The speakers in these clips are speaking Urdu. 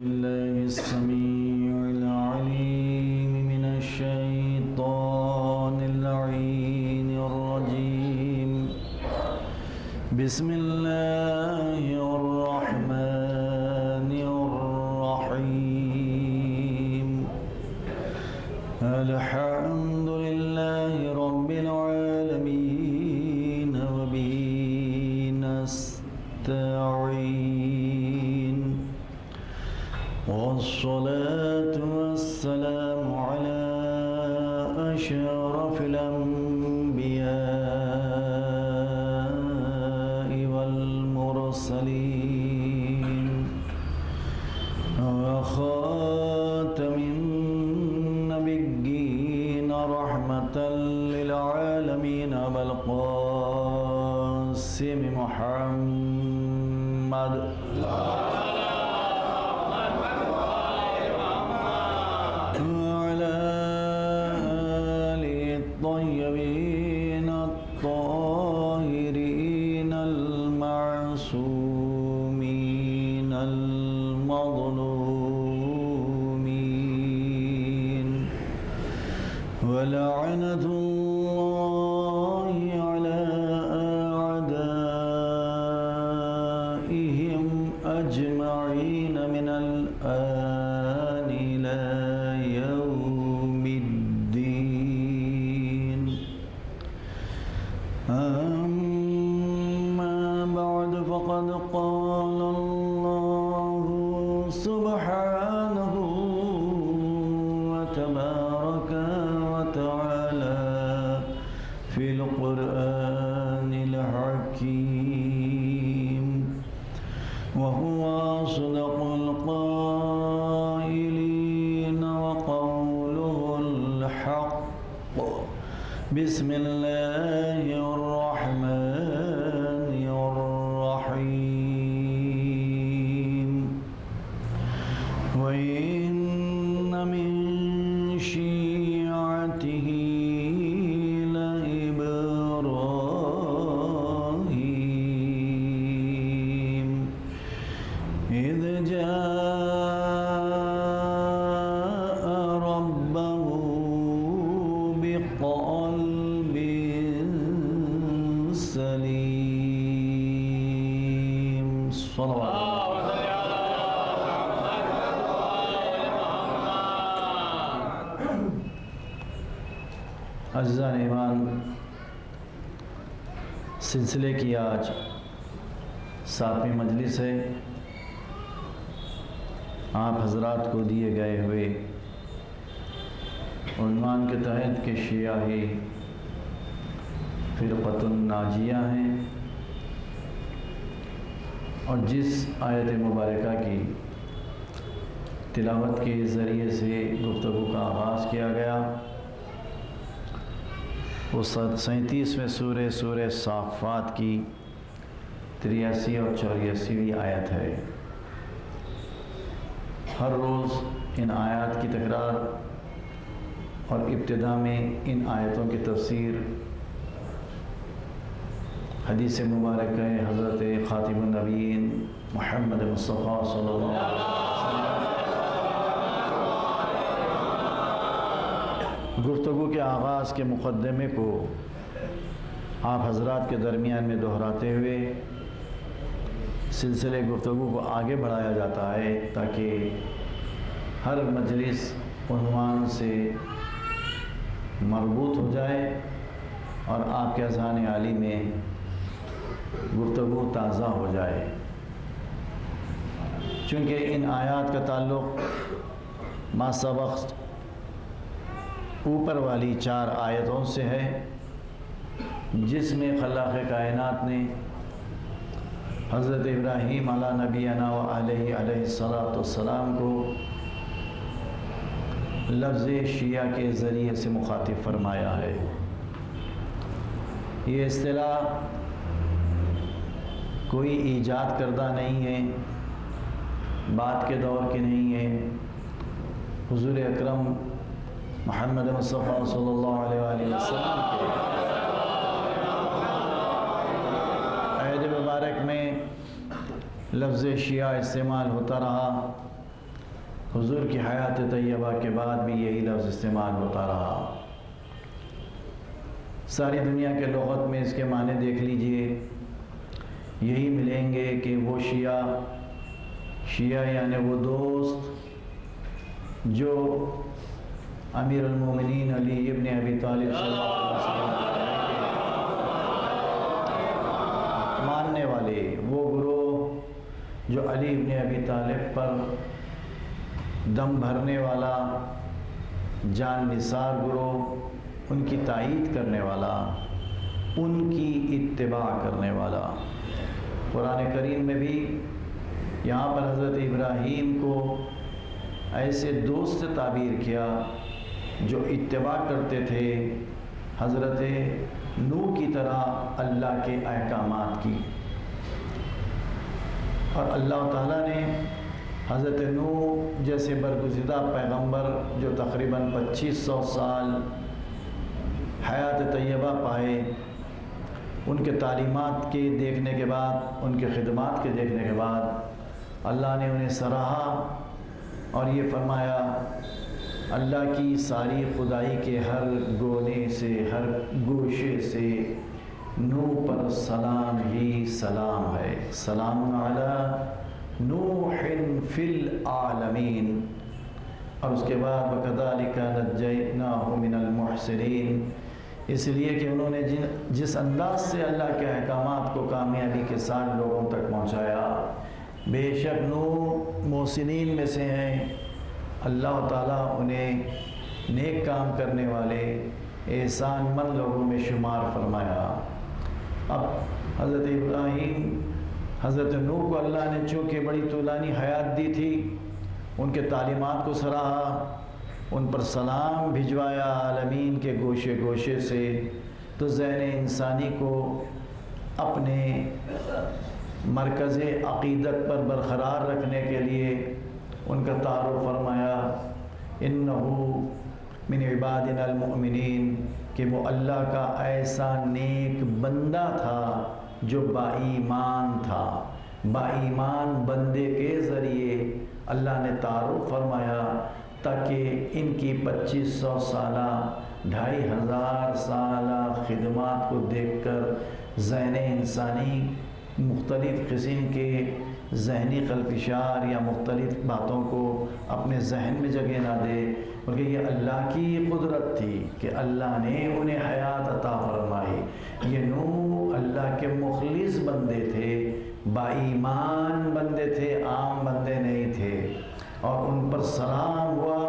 الله السميع العليم من الشيطان اللعين الرجيم. بسم الله الرحمن الرحيم. الحمد لله رب العالمين وبه نستعين، والصلاة والسلام على أشرف الأنبياء والمرسلين وخاتم النبيين رحمة للعالمين أبا القاسم محمد الطيبين الطاهرين المعصومين المظلومين، ولعنة الله على أعدائهم أجمعين من الآن إلى يوم الدين. أما بعد، فقد قال الله سبحانه وتبارك وتعالى في القرآن الحكيم، وهو أصدق القائلين وقوله الحق. بسم الله الرحمن الرحيم. وإن من شيعته لإبراهيم إذ جاء ربه بقلب سليم. صلوات عزیزان ایمان، سلسلے کی آج 7ویں مجلس ہے. آپ حضرات کو دیے گئے ہوئے عنوان کے تحت کہ شیعہ ہی فرقۃ الناجیہ ہیں، اور جس آیت مبارکہ کی تلاوت کے ذریعے سے گفتگو کا آغاز کیا گیا وہ 37ویں سورہ صافات کی 83 اور 84ویں آیت ہے. ہر روز ان آیات کی تکرار اور ابتدا میں ان آیتوں کی تفسیر حدیث مبارک ہے حضرت خاتم النبیین محمد مصطفیٰ صلی اللہ علیہ وسلم. گفتگو کے آغاز کے مقدمے کو آپ حضرات کے درمیان میں دہراتے ہوئے سلسلے گفتگو کو آگے بڑھایا جاتا ہے تاکہ ہر مجلس عنوان سے مربوط ہو جائے اور آپ کے اذہان عالی میں گفتگو تازہ ہو جائے. چونکہ ان آیات کا تعلق ما سبق اوپر والی 4 آیتوں سے ہے، جس میں خلاق کائنات نے حضرت ابراہیم علی نبینا و علیہ السلام کو لفظ شیعہ کے ذریعے سے مخاطب فرمایا ہے. یہ اصطلاح کوئی ایجاد کردہ نہیں ہے، بعد کے دور کی نہیں ہے. حضور اکرم محمد مصطفیٰ صلی اللہ علیہ وسلم کے عہد مبارک میں لفظ شیعہ استعمال ہوتا رہا، حضور کی حیات طیبہ کے بعد بھی یہی لفظ استعمال ہوتا رہا۔ ساری دنیا کے لغت میں اس کے معنی دیکھ لیجئے، یہی ملیں گے کہ وہ شیعہ یعنی وہ دوست جو امیر المومنین علی ابن ابی طالب صلی اللہ علیہ وسلم ماننے والے، وہ گروہ جو علی ابن ابی طالب پر دم بھرنے والا، جان نثار گروہ، ان کی تائید کرنے والا، ان کی اتباع کرنے والا۔ قرآن کریم میں بھی یہاں پر حضرت ابراہیم کو ایسے دوست سے تعبیر کیا جو اتباع کرتے تھے حضرت نوح کی طرح اللہ کے احکامات کی، اور اللہ تعالیٰ نے حضرت نوح جیسے برگزیدہ پیغمبر جو تقریباً 2500 سال حیات طیبہ پائے، ان کے تعلیمات کے دیکھنے کے بعد، ان کے خدمات کے دیکھنے کے بعد اللہ نے انہیں سراہا اور یہ فرمایا اللہ کی ساری خدائی کے ہر گونے سے، ہر گوشے سے نوح پر سلام ہی سلام ہے، سلام علی نوح فی العالمین۔ اور اس کے بعد وَكَذَلِكَ نَجَّيْنَاهُ مِنَ الْمُحْسِنِينَ، اس لیے کہ انہوں نے جس انداز سے اللہ کے احکامات کو کامیابی کے ساتھ لوگوں تک پہنچایا، بے شک نوح محسنین میں سے ہیں، اللہ تعالیٰ انہیں نیک کام کرنے والے احسان مند لوگوں میں شمار فرمایا۔ اب حضرت ابراہیم، حضرت نوح کو اللہ نے چونکہ بڑی طولانی حیات دی تھی، ان کے تعلیمات کو سراہا، ان پر سلام بھجوایا عالمین کے گوشے گوشے سے، تو ذہن انسانی کو اپنے مرکز عقیدت پر برقرار رکھنے کے لیے ان کا تعارف فرمایا، انہو من عبادنا المؤمنین، کہ وہ اللہ کا ایسا نیک بندہ تھا جو با ایمان تھا۔ با ایمان بندے کے ذریعے اللہ نے تعارف فرمایا تاکہ ان کی 2500 سالہ 2500 سالہ خدمات کو دیکھ کر ذہن انسانی مختلف قسم کے ذہنی خلفشار یا مختلف باتوں کو اپنے ذہن میں جگہ نہ دے، بلکہ یہ اللہ کی قدرت تھی کہ اللہ نے انہیں حیات عطا فرمائی۔ یہ نوح اللہ کے مخلص بندے تھے، با ایمان بندے تھے، عام بندے نہیں تھے، اور ان پر سلام ہوا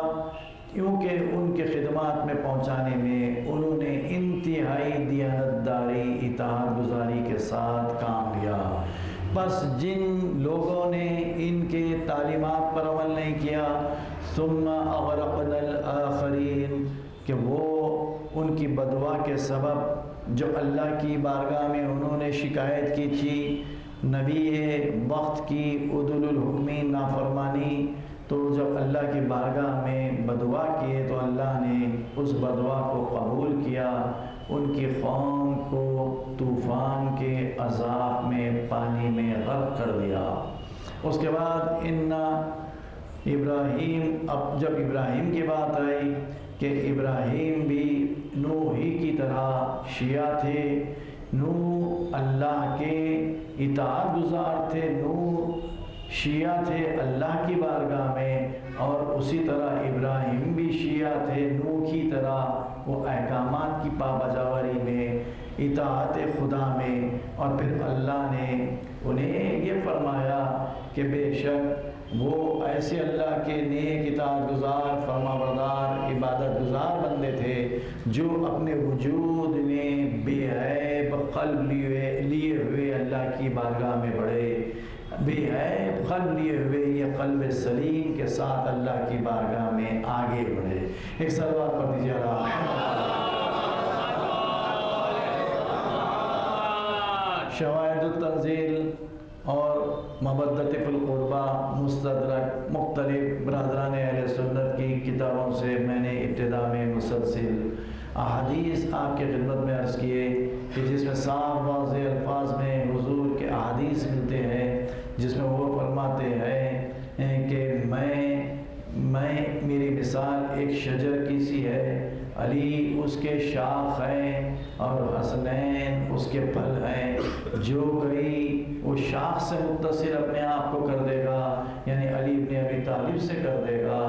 کیونکہ ان کے خدمات میں پہنچانے میں انہوں نے انتہائی دیانتداری، اطاعت گزاری کے ساتھ کام لیا۔ بس جن لوگوں نے ان کے تعلیمات پر عمل نہیں کیا، ثم اغرقنا الآخرین، کہ وہ ان کی بددعا کے سبب جو اللہ کی بارگاہ میں انہوں نے شکایت کی تھی، نبی وقت کی عدل الحکمی نافرمانی، تو جب اللہ کی بارگاہ میں بددعا کیے تو اللہ نے اس بددعا کو قبول کیا، ان کی قوم کو طوفان کے عذاب میں، پانی میں غرق کر دیا۔ اس کے بعد ابراہیم، اب جب ابراہیم کی بات آئی کہ ابراہیم بھی نوح ہی کی طرح شیعہ تھے، نوح اللہ کے اطاعت گزار تھے، نوح شیعہ تھے اللہ کی بارگاہ میں، اور اسی طرح ابراہیم بھی شیعہ تھے نوح کی طرح، وہ احکامات کی پابجاوری میں، اطاعت خدا میں، اور پھر اللہ نے انہیں یہ فرمایا کہ بے شک وہ ایسے اللہ کے نیک اطاعت گزار، فرما بردار، عبادت گزار بندے تھے جو اپنے وجود میں بے عیب قلب لیے ہوئے اللہ کی بارگاہ میں بڑھے، بے عیب قلب لیے ہوئے یہ قلب سلیم کے ساتھ اللہ کی بارگاہ میں آگے بڑھے۔ ایک صلوات پڑھ دیجیے شواہد التنزیل اور مبدت فی القربہ، مستدرک، مختلف برادران اہل سنت کی کتابوں سے میں نے ابتدا میں مسلسل احادیث آپ کی خدمت میں عرض کیے کہ جس میں صاف واضح الفاظ میں حضور کے احادیث ملتے ہیں، جس میں وہ فرماتے ہیں کہ ایک شجر کی سی ہے، علی اس کے شاخ ہیں اور حسنین اس کے پھل ہیں، جو گئی وہ شاخ سے متصل اپنے آپ کو کر دے گا، یعنی علی ابن ابی طالب سے کر دے گا،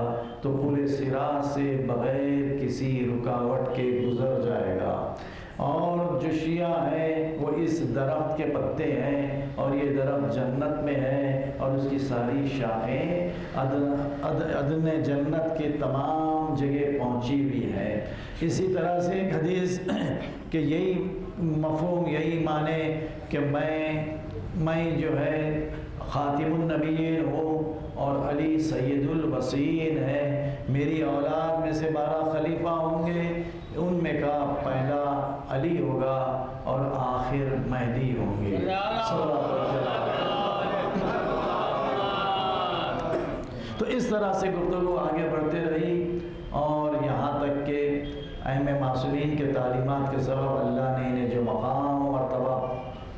تو پورے صراط سے بغیر کسی رکاوٹ کے گزر جائے گا۔ اور جو شیعہ ہیں وہ اس درخت کے پتے ہیں، اور یہ درخت جنت میں ہے، اور اس کی ساری شاخیں عدن جنت کے تمام جگہ پہنچی ہوئی ہے۔ اسی طرح سے ایک حدیث کہ یہی مفہوم، یہی معنی کہ میں جو ہے خاتم النبیین ہوں اور علی سید الوصیین ہے، میری اولاد میں سے 12 خلیفہ ہوں گے، ان میں کا پہلا علی ہوگا اور آخر مہدی ہوں گے۔ تو اس طرح سے گفتگو آگے بڑھتے رہی، اور یہاں تک کہ ائمہ معصومین کے تعلیمات کے سبب اللہ نے انہیں جو مقام و مرتبہ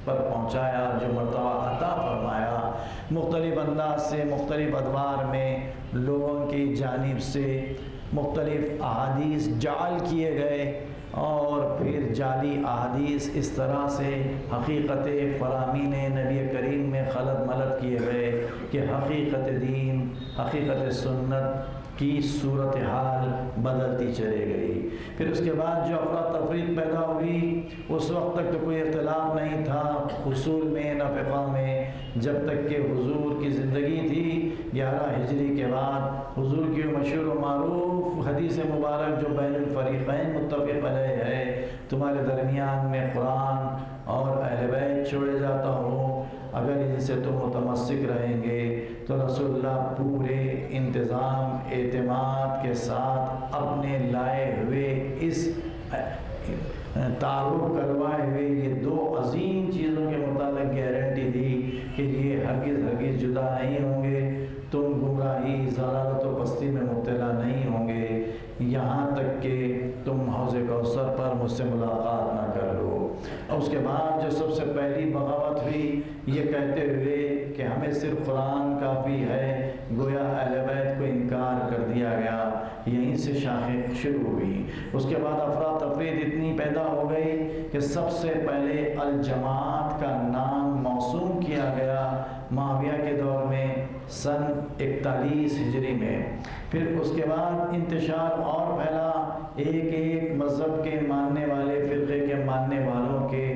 پر پہنچایا، جو مرتبہ عطا فرمایا، مختلف انداز سے مختلف ادوار میں لوگوں کی جانب سے مختلف احادیث جعل کیے گئے، اور پھر جعلی احادیث اس طرح سے حقیقت فرامین نبی کریم میں خلط ملط کیے گئے کہ حقیقت دین، حقیقت سنت کی صورتحال بدلتی چلے گئی۔ پھر اس کے بعد جو افراتفریق پیدا ہوئی، اس وقت تک تو کوئی اختلاف نہیں تھا اصول میں نہ فقہ میں، جب تک کہ حضور کی زندگی تھی 11 ہجری کے بعد۔ حضور کی مشہور و معروف حدیث مبارک جو بین الفریقین متفق علیہ ہے، تمہارے درمیان میں قرآن اور اہل بیت چھوڑے جاتا ہوں، اگر ان سے تم متمسک رہیں گے تو رسول اللہ پورے انتظام اعتماد کے ساتھ اپنے لائے ہوئے اس تعارف کروائے ہوئے یہ 2 عظیم چیزوں کے متعلق گارنٹی دی کہ یہ ہرگز جدا نہیں ہوں گے، تم گمراہی، ضلالت و پستی میں مبتلا نہیں ہوں گے، یہاں تک کہ تم حوض کوثر پر مجھ سے ملاقات نہ کر لو۔ اور اس کے بعد جو سب سے پہلی بغاوت ہوئی، یہ کہتے ہوئے کہ ہمیں صرف قرآن کافی ہے، گویا اہل بیت کو انکار کر دیا گیا، یہیں سے شاخیں شروع ہوئی۔ اس کے بعد افراتفری اتنی پیدا ہو گئی کہ سب سے پہلے الجماعت کا نام موسوم کیا گیا معاویہ کے دور میں سن 41 ہجری میں۔ پھر اس کے بعد انتشار اور پھیلا، ایک مذہب کے ماننے والے، فرقے کے ماننے والوں کے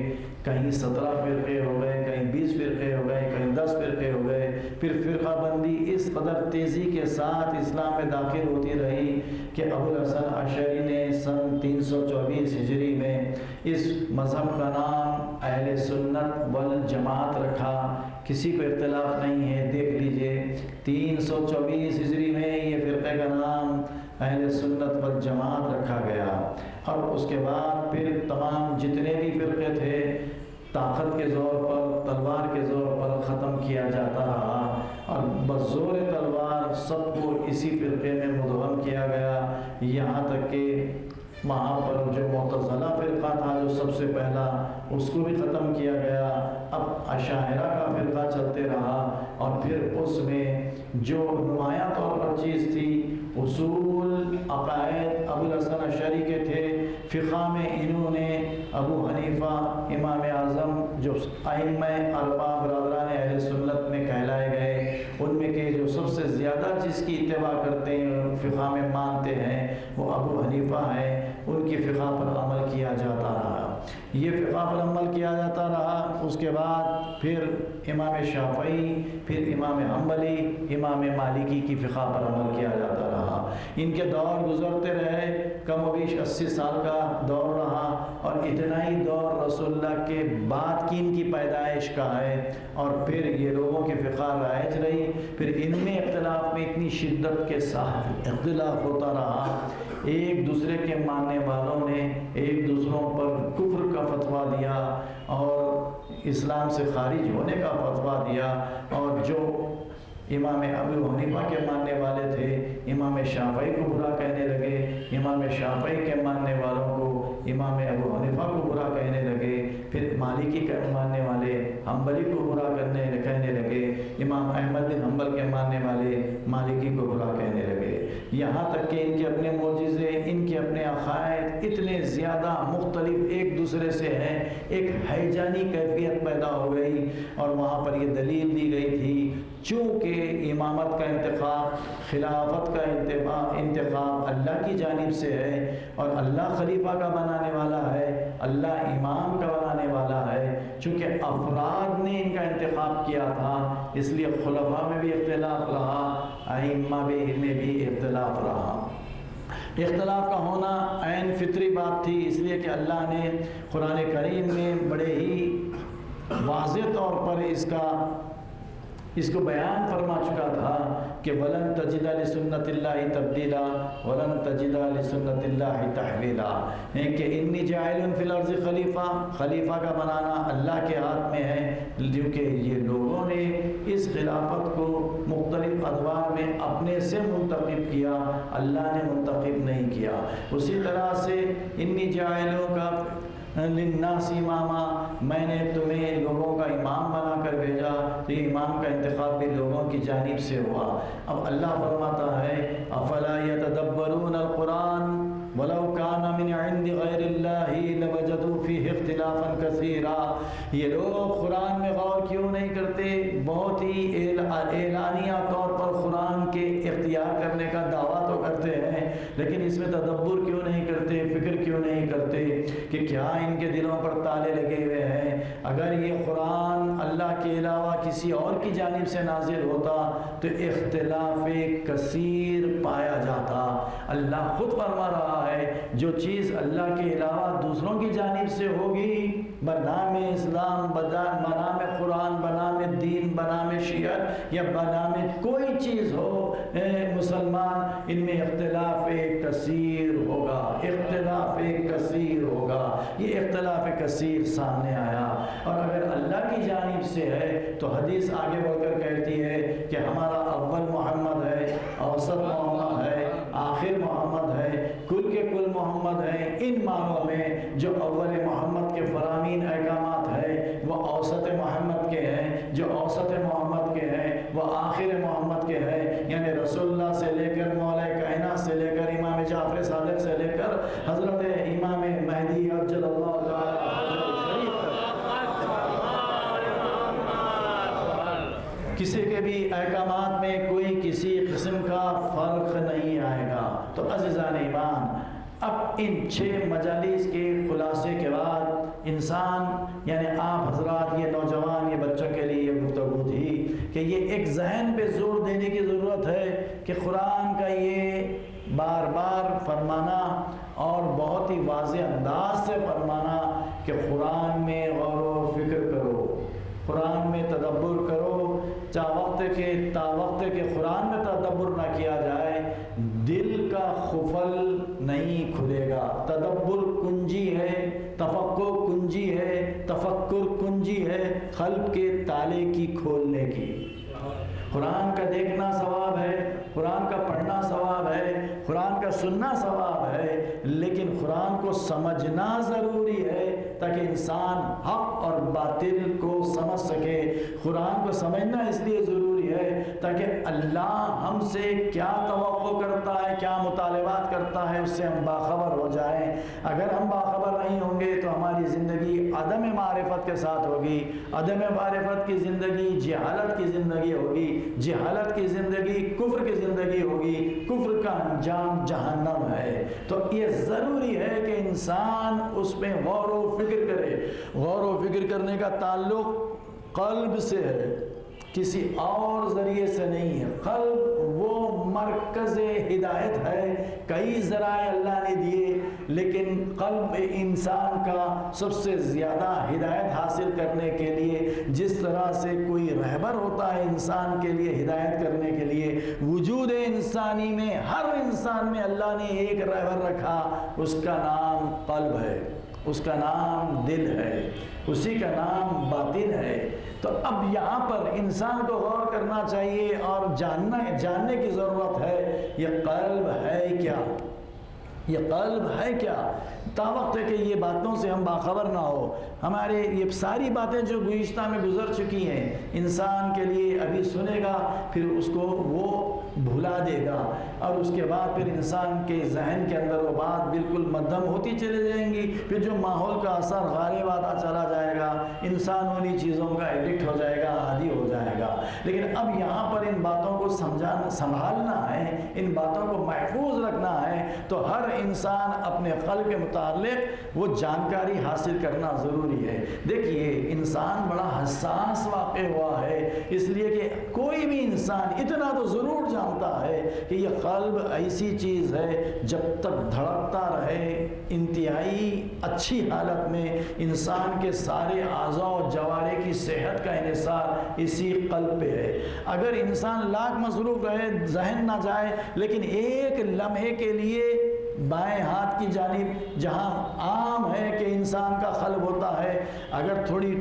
کہیں 17 فرقے ہو گئے، کہیں 20 فرقے ہو گئے، کہیں 10 فرقے ہو گئے۔ پھر فرقہ بندی اس قدر تیزی کے ساتھ اسلام میں داخل ہوتی رہی کہ ابو الحسن اشعری نے سن 324 ہجری میں اس مذہب کا نام اہل سنت والجماعت رکھا، کسی کو اختلاف نہیں ہے، دیکھ لیجئے 324 ہجری میں یہ فرقے کا نام اہل سنت والجماعت رکھا گیا۔ اور اس کے بعد پھر تمام جتنے بھی فرقے تھے طاقت کے زور پر، تلوار کے زور پر ختم کیا جاتا رہا، اور بزور تلوار سب کو اسی فرقے میں مدغم کیا گیا، یہاں تک کہ وہاں پر جو معتزلہ فرقہ تھا جو سب سے پہلا، اس کو بھی ختم کیا گیا۔ اب اشاعرہ کا فرقہ چلتے رہا، اور پھر اس میں جو نمایاں طور پر چیز تھی، اصول عقائد ابو الحسن اشعری کے تھے، فقہ میں انہوں نے ابو حنیفہ امام اعظم جو ائمہ اربعہ برادران اہل سنت میں کہلائے گئے، ان میں کہ جو سب سے زیادہ جس کی اتباع کرتے ہیں، فقہ میں مانتے ہیں، وہ ابو حنیفہ ہیں، ان کی فقہ پر عمل کیا جاتا رہا، یہ فقہ پر عمل کیا جاتا رہا۔ اس کے بعد پھر امام شافعی، پھر امام حنبلی، امام مالکی کی فقہ پر عمل کیا جاتا رہا۔ ان کے دور گزرتے رہے، کم و بیش 80 سال کا دور رہا، اور اتنا ہی دور رسول اللہ کے بعد کی ان کی پیدائش کا ہے، اور پھر یہ لوگوں کی فقہ رائج رہی۔ پھر ان میں اختلاف میں اتنی شدت کے ساتھ اختلاف ہوتا رہا، ایک دوسرے کے ماننے والوں نے ایک دوسروں پر کفر کا فتویٰ دیا اور اسلام سے خارج ہونے کا فتویٰ دیا، اور جو امام ابو حنیفہ کے ماننے والے تھے امام شافعی کو برا کہنے لگے، امام شافعی کے ماننے والوں کو امام ابو حنیفہ کو برا کہنے لگے، پھر مالکی کے ماننے والے حنبلی کو برا کہنے لگے، امام احمد بن حنبل کے ماننے والے مالکی کو برا کہنے لگے۔ یہاں تک کہ ان کے اپنے معجزے، ان کے اپنے عقائد اتنے زیادہ مختلف ایک دوسرے سے ہیں، ایک ہیجانی کیفیت پیدا ہو گئی۔ اور وہاں پر یہ دلیل دی گئی تھی چونکہ امامت کا انتخاب، خلافت کا انتخاب اللہ کی جانب سے ہے، اور اللہ خلیفہ کا بنانے والا ہے، اللہ امام کا بنانے والا ہے، چونکہ افراد نے ان کا انتخاب کیا تھا، اس لیے خلفاء میں بھی اختلاف رہا، ائمہ میں بھی اختلاف رہا۔ اختلاف کا ہونا عین فطری بات تھی، اس لیے کہ اللہ نے قرآن کریم میں بڑے ہی واضح طور پر اس کو بیان فرما چکا تھا کہ وَلَن تَجِدَ لِسُنَّتِ اللَّهِ تَبْدِيلًا وَلَن تَجِدَ لِسُنَّتِ اللَّهِ تَحْوِيلًا، کہ انی جاعل فی الارض خلیفہ کا بنانا اللہ کے ہاتھ میں ہے، کیونکہ یہ لوگوں نے اس خلافت کو مختلف ادوار میں اپنے سے منتخب کیا، اللہ نے منتخب نہیں کیا۔ اسی طرح سے انی جاعلوں کا للناس اماما، میں نے تمہیں لوگوں کا امام بنا کر بھیجا، تو یہ امام کا انتخاب بھی لوگوں کی جانب سے ہوا۔ اب اللہ فرماتا ہے افلا یتدبرون القرآن ولو کان من عند غیر اللہ لوجدوا فیہ اختلافا کثیرا، یہ لوگ قرآن میں غور کیوں نہیں کرتے؟ بہت ہی اعلانیہ طور پر قرآن کے اختیار کرنے کا دعویٰ تو کرتے ہیں، لیکن اس میں تدبر کیوں نہیں کرتے، فکر کیوں نہیں کرتے کہ کیا ان کے دلوں پر تالے لگے ہوئے ہیں؟ اگر یہ قرآن اللہ کے علاوہ کسی اور کی جانب سے نازل ہوتا تو اختلاف کثیر پایا جاتا۔ اللہ خود فرما رہا ہے جو چیز اللہ کے علاوہ دوسروں کی جانب سے ہوگی، بنام اسلام، بنام قرآن، بنام دین، بنام شیعت یا بنام کوئی چیز ہو، مسلمان ان میں اختلاف کثیر ہوگا، اختلاف کثیر ہوگا۔ یہ اختلاف کثیر سامنے آیا، اور اگر اللہ کی جانب سے ہے تو حدیث آگے بڑھ کر کہتی ہے کہ ہمارا اول محمد ہے، اوسط محمد ہے، آخر محمد ہے، کل کے کل محمد ہے۔ ان معنوں میں جو اول محمد کے فرامین احکامات ہیں وہ اوسط محمد کے ہیں، جو اوسط محمد کے ہیں وہ آخر محمد کے ہیں، یعنی رسول اللہ سے لے کر مولا کائنات سے لے کر امام جعفر صادق سے لے کر حضرت امام مہدی عجل اللہ تعالی کسی کے بھی احکامات میں کوئی کسی قسم کا فرق نہیں آئے گا۔ تو عزیزان ایمان، اب ان 6 مجالس کے خلاصے کے بعد انسان، یعنی آپ حضرات، یہ نوجوان، یہ بچوں کے لیے یہ گفتگو تھی کہ یہ ایک ذہن پہ زور دینے کی ضرورت ہے کہ قرآن کا یہ بار بار فرمانا اور بہت ہی واضح انداز سے فرمانا کہ قرآن میں غور و فکر کرو، قرآن میں تدبر کرو، تا وقت کے قرآن میں تدبر نہ کیا جائے دل کا قفل نہیں کھلے گا۔ تدبر کنجی ہے، تفکر کنجی ہے، تفکر کنجی ہے قلب کے تالے کی کھولنے کی۔ قرآن کا دیکھنا ثواب ہے، قرآن کا پڑھنا ثواب ہے، قرآن کا سننا ثواب ہے، لیکن قرآن کو سمجھنا ضروری ہے تاکہ انسان حق اور باطل کو سمجھ سکے۔ قرآن کو سمجھنا اس لیے ضروری ہے تاکہ اللہ ہم سے کیا توقع کرتا ہے، کیا مطالبات کرتا ہے، اس سے ہم باخبر ہو جائیں۔ اگر ہم باخبر نہیں ہوں گے تو ہماری زندگی عدم معرفت کے ساتھ ہوگی، عدم معرفت کی زندگی جہالت کی زندگی ہوگی، جہالت کی زندگی کفر کی زندگی ہوگی، کفر کا انجام جہنم ہے۔ تو یہ ضروری ہے کہ انسان اس میں غور و فکر کرے۔ غور و فکر کرنے کا تعلق قلب سے ہے، کسی اور ذریعے سے نہیں ہے۔ قلب وہ مرکز ہدایت ہے، کئی ذرائع اللہ نے دیے، لیکن قلب انسان کا سب سے زیادہ ہدایت حاصل کرنے کے لیے، جس طرح سے کوئی رہبر ہوتا ہے انسان کے لیے ہدایت کرنے کے لیے، وجود انسانی میں، ہر انسان میں اللہ نے ایک رہبر رکھا، اس کا نام قلب ہے، اس کا نام دل ہے، اسی کا نام باطن ہے۔ تو اب یہاں پر انسان کو غور کرنا چاہیے اور جاننے کی ضرورت ہے یہ قلب ہے کیا، یہ قلب ہے کیا۔ تا وقت ہے کہ یہ باتوں سے ہم باخبر نہ ہو، ہمارے یہ ساری باتیں جو گزشتہ میں گزر چکی ہیں، انسان کے لیے ابھی سنے گا، پھر اس کو وہ بھلا دے گا، اور اس کے بعد پھر انسان کے ذہن کے اندر وہ بات بالکل مدھم ہوتی چلی جائیں گی، پھر جو ماحول کا اثر غالب آتا چلا جائے گا، انسان انہی چیزوں کا ایڈکٹ ہو جائے گا، عادی ہو جائے گا۔ لیکن اب یہاں پر ان باتوں کو سنبھالنا ہے، ان باتوں کو محفوظ رکھنا ہے، تو ہر انسان اپنے قلب کے متعلق وہ جانکاری حاصل کرنا ضروری ہے۔ دیکھیے انسان بڑا حساس واقع ہوا ہے، اس لیے کہ کوئی بھی انسان اتنا تو ضرور جانتا ہے کہ یہ قلب ایسی چیز ہے، جب تک دھڑکتا رہے انتہائی اچھی حالت میں انسان کے سارے اعضاء و جوارح کی صحت کا انحصار اسی قلب پہ ہے۔ اگر انسان لاکھ مصروف رہے، ذہن نہ جائے، لیکن ایک لمحے کے لیے بائیں ہاتھ کی جانب جہاں عام ہے کہ انسان کا قلب ہوتا ہے، اگر تھوڑی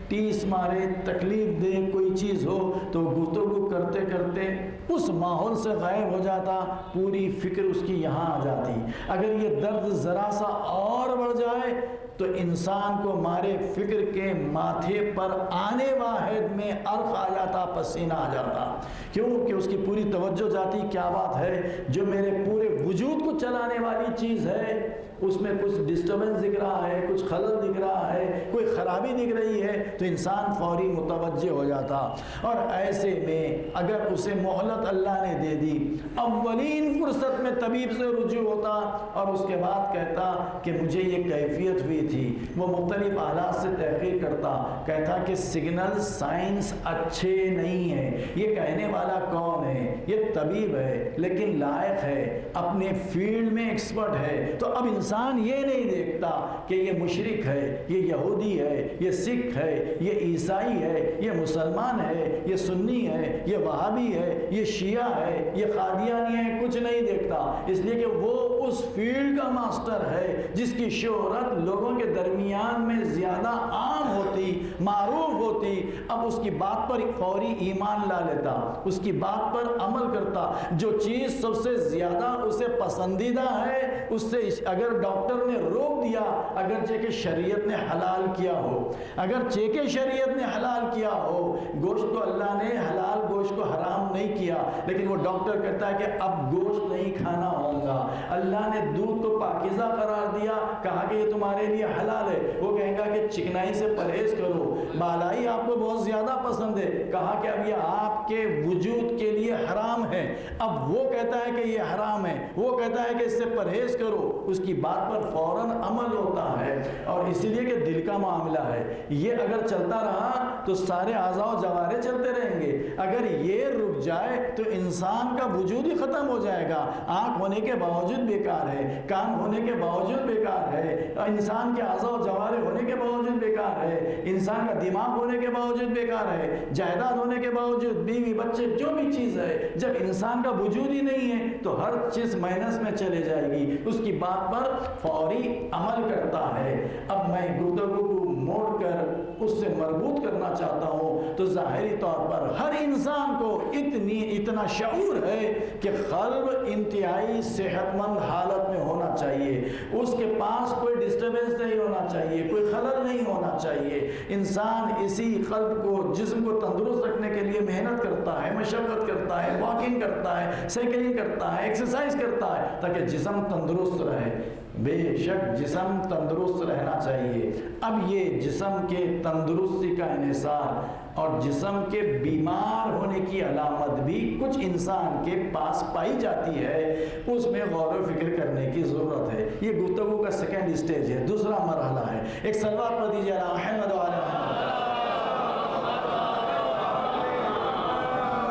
ٹیس مارے، تکلیف دے کوئی چیز ہو، تو گفتگو کرتے کرتے اس ماحول سے غائب ہو جاتا، پوری فکر اس کی یہاں آ جاتی۔ اگر یہ درد ذرا سا اور بڑھ جائے تو انسان کو مارے فکر کے ماتھے پر آنے واحد میں عرق آ جاتا، پسینہ آ جاتا، کیوں کہ اس کی پوری توجہ جاتی کیا بات ہے جو میرے پورے وجود کو چلانے والی چیز ہے، اس میں کچھ ڈسٹربنس دکھ رہا ہے، کچھ خلل دکھ رہا ہے، کوئی خرابی دکھ رہی ہے، تو انسان فوری متوجہ ہو جاتا۔ اور ایسے میں اگر اسے مہلت اللہ نے دے دی، اولین فرصت میں طبیب سے رجوع ہوتا اور اس کے بعد کہتا کہ مجھے یہ کیفیت ہوئی تھی، وہ مختلف آلات سے تحقیق کرتا، کہتا کہ سگنل سائنس اچھے نہیں ہیں، یہ کہنے والا کون ہے؟ یہ طبیب ہے، لیکن لائق ہے، اپنے فیلڈ میں ایکسپرٹ ہے۔ تو اب انسان یہ نہیں دیکھتا کہ یہ مشرک ہے، یہ یہودی ہے، یہ سکھ ہے، یہ عیسائی ہے، یہ مسلمان ہے، یہ سنی ہے، یہ وہابی ہے، یہ شیعہ ہے، یہ قادیانی ہے، کچھ نہیں دیکھتا، اس لیے کہ وہ اس فیلڈ کا ماسٹر ہے جس کی شہرت لوگوں کے درمیان میں زیادہ عام ہوتی، معروف ہوتی۔ اب اس کی بات پر فوری ایمان لا لیتا، اس کی بات پر عمل کرتا، جو چیز سب سے زیادہ اسے پسندیدہ ہے اس سے اگر ڈاکٹر نے روک دیا، اگرچہ کہ شریعت نے حلال کیا ہو، اگرچہ کہ شریعت نے حلال کیا ہو، گوشت تو اللہ نے حلال گوشت کو حرام نہیں کیا، لیکن وہ ڈاکٹر کہتا ہے کہ اب گوشت نہیں کھانا ہوگا، اللہ نے دودھ تو پاکیزہ قرار دیا، کہا کہ یہ تمہارے لیے حلال ہے، وہ کہے گا کہ چکنائی سے پرہیز کرو، بالائی آپ کو بہت زیادہ پسند ہے، کہا کہ اب یہ آپ کے وجود کے لیے حرام ہے، اب وہ کہتا ہے کہ یہ حرام ہے، وہ کہتا ہے کہ اس سے پرہیز کرو، اس کی بات پر فوراً عمل ہوتا ہے۔ اور اسی لیے کہ دل کا معاملہ ہے، یہ اگر چلتا رہا تو سارے اعضاء و جوارح چلتے رہیں گے، اگر یہ رک جائے تو انسان کا وجود ہی ختم ہو جائے گا، آنکھ ہونے کے باوجود بیکار ہے، کان ہونے کے باوجود بیکار ہے، انسان کے اعضاء و جوارح ہونے کے باوجود بیکار ہے، انسان کا دماغ ہونے کے باوجود بیکار ہے، جائیداد ہونے کے باوجود، بیوی بچے جو بھی چیز ہے، جب انسان کا وجود ہی نہیں ہے تو ہر چیز مائنس میں چلے جائے گی، اس کی بات پر فوری عمل کرتا ہے۔ اب میں گفتگو کو موڑ کر اس سے مربوط کرنا چاہتا ہوں، تو ظاہری طور پر ہر انسان کو اتنا شعور ہے کہ قلب انتہائی صحت مند حالت میں ہونا چاہیے، اس کے پاس کوئی ڈسٹربنس نہیں ہونا چاہیے، کوئی خلل نہیں ہونا چاہیے۔ انسان اسی قلب کو، جسم کو تندرست رکھنے کے لیے محنت کرتا ہے، مشقت کرتا ہے، واکنگ کرتا ہے، سائیکلنگ کرتا ہے، ایکسرسائز کرتا ہے تاکہ جسم تندرست رہے۔ بے شک جسم تندرست رہنا چاہیے۔ اب یہ جسم کے تندرستی کا انحصار اور جسم کے بیمار ہونے کی علامت بھی کچھ انسان کے پاس پائی جاتی ہے، اس میں غور و فکر کرنے کی ضرورت ہے۔ یہ گفتگو کا سیکنڈ سٹیج ہے، دوسرا مرحلہ ہے۔ ایک صلوات پڑھ دیجیے محمد و علی محمد۔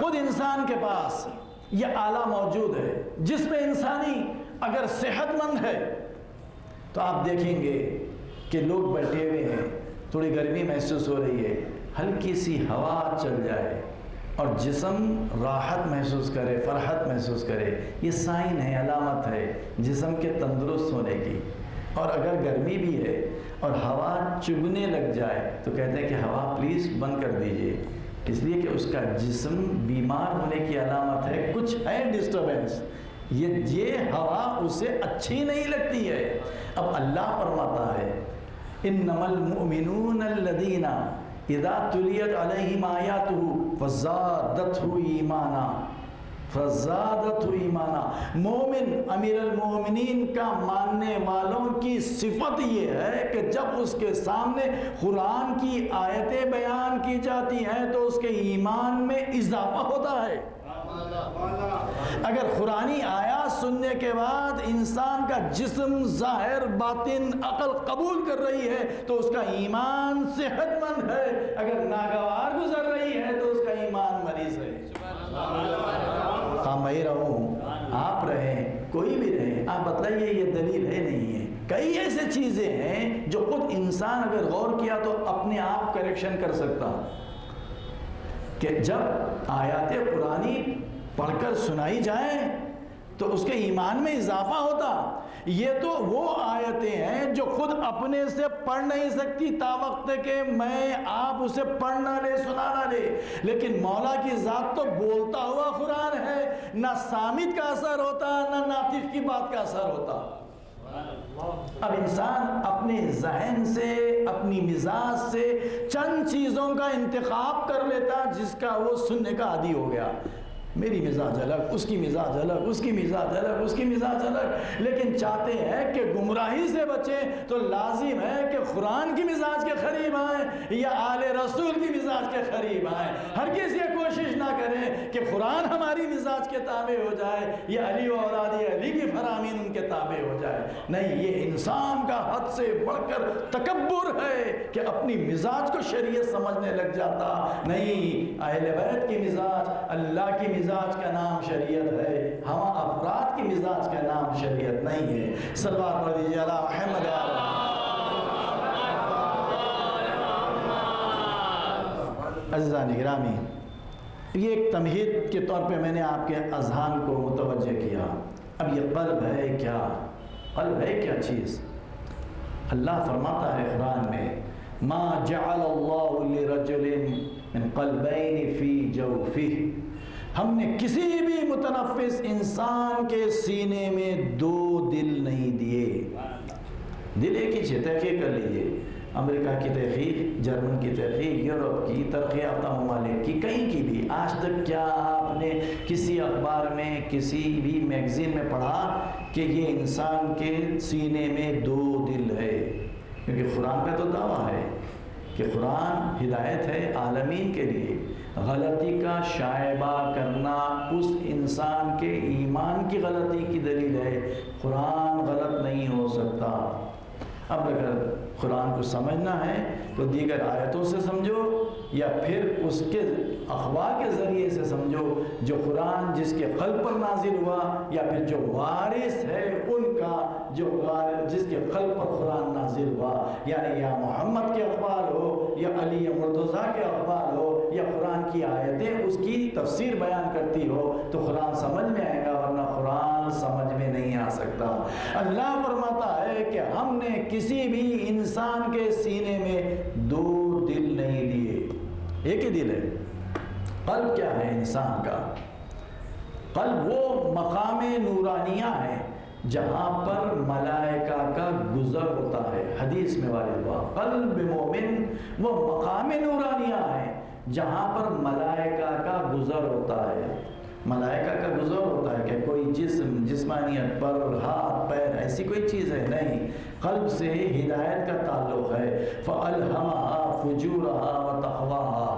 خود انسان کے پاس یہ آلہ موجود ہے، جس میں انسانی اگر صحت مند ہے تو آپ دیکھیں گے کہ لوگ بیٹھے ہوئے ہیں، تھوڑی گرمی محسوس ہو رہی ہے، ہلکی سی ہوا چل جائے اور جسم راحت محسوس کرے، فرحت محسوس کرے، یہ سائن ہے، علامت ہے جسم کے تندرست ہونے کی۔ اور اگر گرمی بھی ہے اور ہوا چبھنے لگ جائے تو کہتے ہیں کہ ہوا پلیز بند کر دیجئے، اس لیے کہ اس کا جسم بیمار ہونے کی علامت ہے، کچھ ہے ڈسٹربنس، یہ ہوا اسے اچھی نہیں لگتی ہے۔ اب اللہ فرماتا ہے انما المؤمنون الذین اذا تلیت علیہم آیاتہ فزادتہ ایمانا، فزادتہ ایمانا، مومن امیر المومنین کا ماننے والوں کی صفت یہ ہے کہ جب اس کے سامنے قرآن کی آیتیں بیان کی جاتی ہیں تو اس کے ایمان میں اضافہ ہوتا ہے۔ اگر قرآنی آیات سننے کے بعد انسان کا جسم، ظاہر، باطن، عقل قبول کر رہی ہے تو اس کا ایمان صحت مند ہے، اگر ناگوار گزر رہی ہے تو اس کا ایمان مریض ہے۔ میں رہوں، آپ رہیں، کوئی بھی رہیں، آپ بتلائیے یہ دلیل ہے نہیں ہے؟ کئی ایسے چیزیں ہیں جو خود انسان اگر غور کیا تو اپنے آپ کریکشن کر سکتا، کہ جب آیات قرآنی پڑھ کر سنائی جائیں تو اس کے ایمان میں اضافہ ہوتا۔ یہ تو وہ آیتیں ہیں جو خود اپنے سے پڑھ نہیں سکتی تا وقت کہ میں آپ اسے پڑھ نہ لے، سنا نہ لے، لیکن مولا کی ذات تو بولتا ہوا قرآن ہے، نہ سامت کا اثر ہوتا نہ ناطق کی بات کا اثر ہوتا۔ اب انسان اپنے ذہن سے، اپنی مزاج سے چند چیزوں کا انتخاب کر لیتا جس کا وہ سننے کا عادی ہو گیا۔ میری مزاج الگ، اس کی مزاج الگ، اس کی مزاج الگ، اس کی مزاج الگ، لیکن چاہتے ہیں کہ گمراہی سے بچیں تو لازم ہے کہ قرآن کی مزاج کے قریب آئیں یا آل رسول کی مزاج کے قریب آئیں۔ ہرگز یہ کوشش نہ کریں کہ قرآن ہماری مزاج کے تابع ہو جائے یا علی و اولاد علی کی فرامین ان کے تابع ہو جائے۔ نہیں، یہ انسان کا حد سے بڑھ کر تکبر ہے کہ اپنی مزاج کو شریعت سمجھنے لگ جاتا۔ نہیں، اہل بیت کی مزاج اللہ کی مزاج کا نام شریعت ہے، ہم افراد کی مزاج کا نام شریعت نہیں ہے۔ صلوات پڑھ دیجیے علی محمد۔ عزیزان گرامی، یہ ایک تمہید کے طور پہ میں نے آپ کے اذہان کو متوجہ کیا۔ اب یہ قلب ہے کیا؟ قلب ہے کیا چیز؟ اللہ فرماتا ہے قرآن میں، ما جعل اللہ لرجل من قلبین فی جوفہ، ہم نے کسی بھی متنفس انسان کے سینے میں دو دل نہیں دیے۔ دل ایک ہی چیز، تحقیق کر لیجیے، امریکہ کی تحقیق، جرمن کی تحقیق، یورپ کی، ترقی یافتہ ممالک کی، کہیں کی بھی، آج تک کیا آپ نے کسی اخبار میں، کسی بھی میگزین میں پڑھا کہ یہ انسان کے سینے میں دو دل ہے؟ کیونکہ قرآن کا تو دعویٰ ہے کہ قرآن ہدایت ہے عالمین کے لیے۔ غلطی کا شائبہ کرنا اس انسان کے ایمان کی غلطی کی دلیل ہے، قرآن غلط نہیں ہو سکتا۔ اب اگر قرآن کو سمجھنا ہے تو دیگر آیتوں سے سمجھو یا پھر اس کے اخبار کے ذریعے سے سمجھو، جو قرآن جس کے قلب پر نازل ہوا، یا پھر جو وارث ہے ان کا، جس کے قلب پر قرآن نازل ہوا، یعنی یا محمد کے اقوال ہو یا علی مرتضیٰ کے اقوال ہو یا قرآن کی آیتیں اس کی تفسیر بیان کرتی ہو تو قرآن سمجھ میں آئے گا، ورنہ قرآن سمجھ میں نہیں آ سکتا۔ اللہ فرماتا ہے کہ ہم نے کسی بھی انسان کے سینے میں دو دل نہیں دیے، ایک ہی دل ہے۔ قلب کیا ہے انسان کا؟ قلب وہ مقام نورانیہ ہے جہاں پر ملائکہ کا گزر ہوتا ہے۔ حدیث میں وارد ہوا، قلب مومن وہ مقام نورانیہ ہے جہاں پر ملائکہ کا گزر ہوتا ہے۔ ملائکہ کا گزر ہوتا ہے کہ کوئی جسم، جسمانیت، پر، ہاتھ، پیر، ایسی کوئی چیز ہے نہیں، قلب سے ہدایت کا تعلق ہے۔ فَأَلْهَمَهَا فُجُورَهَا وَتَقْوَاهَا،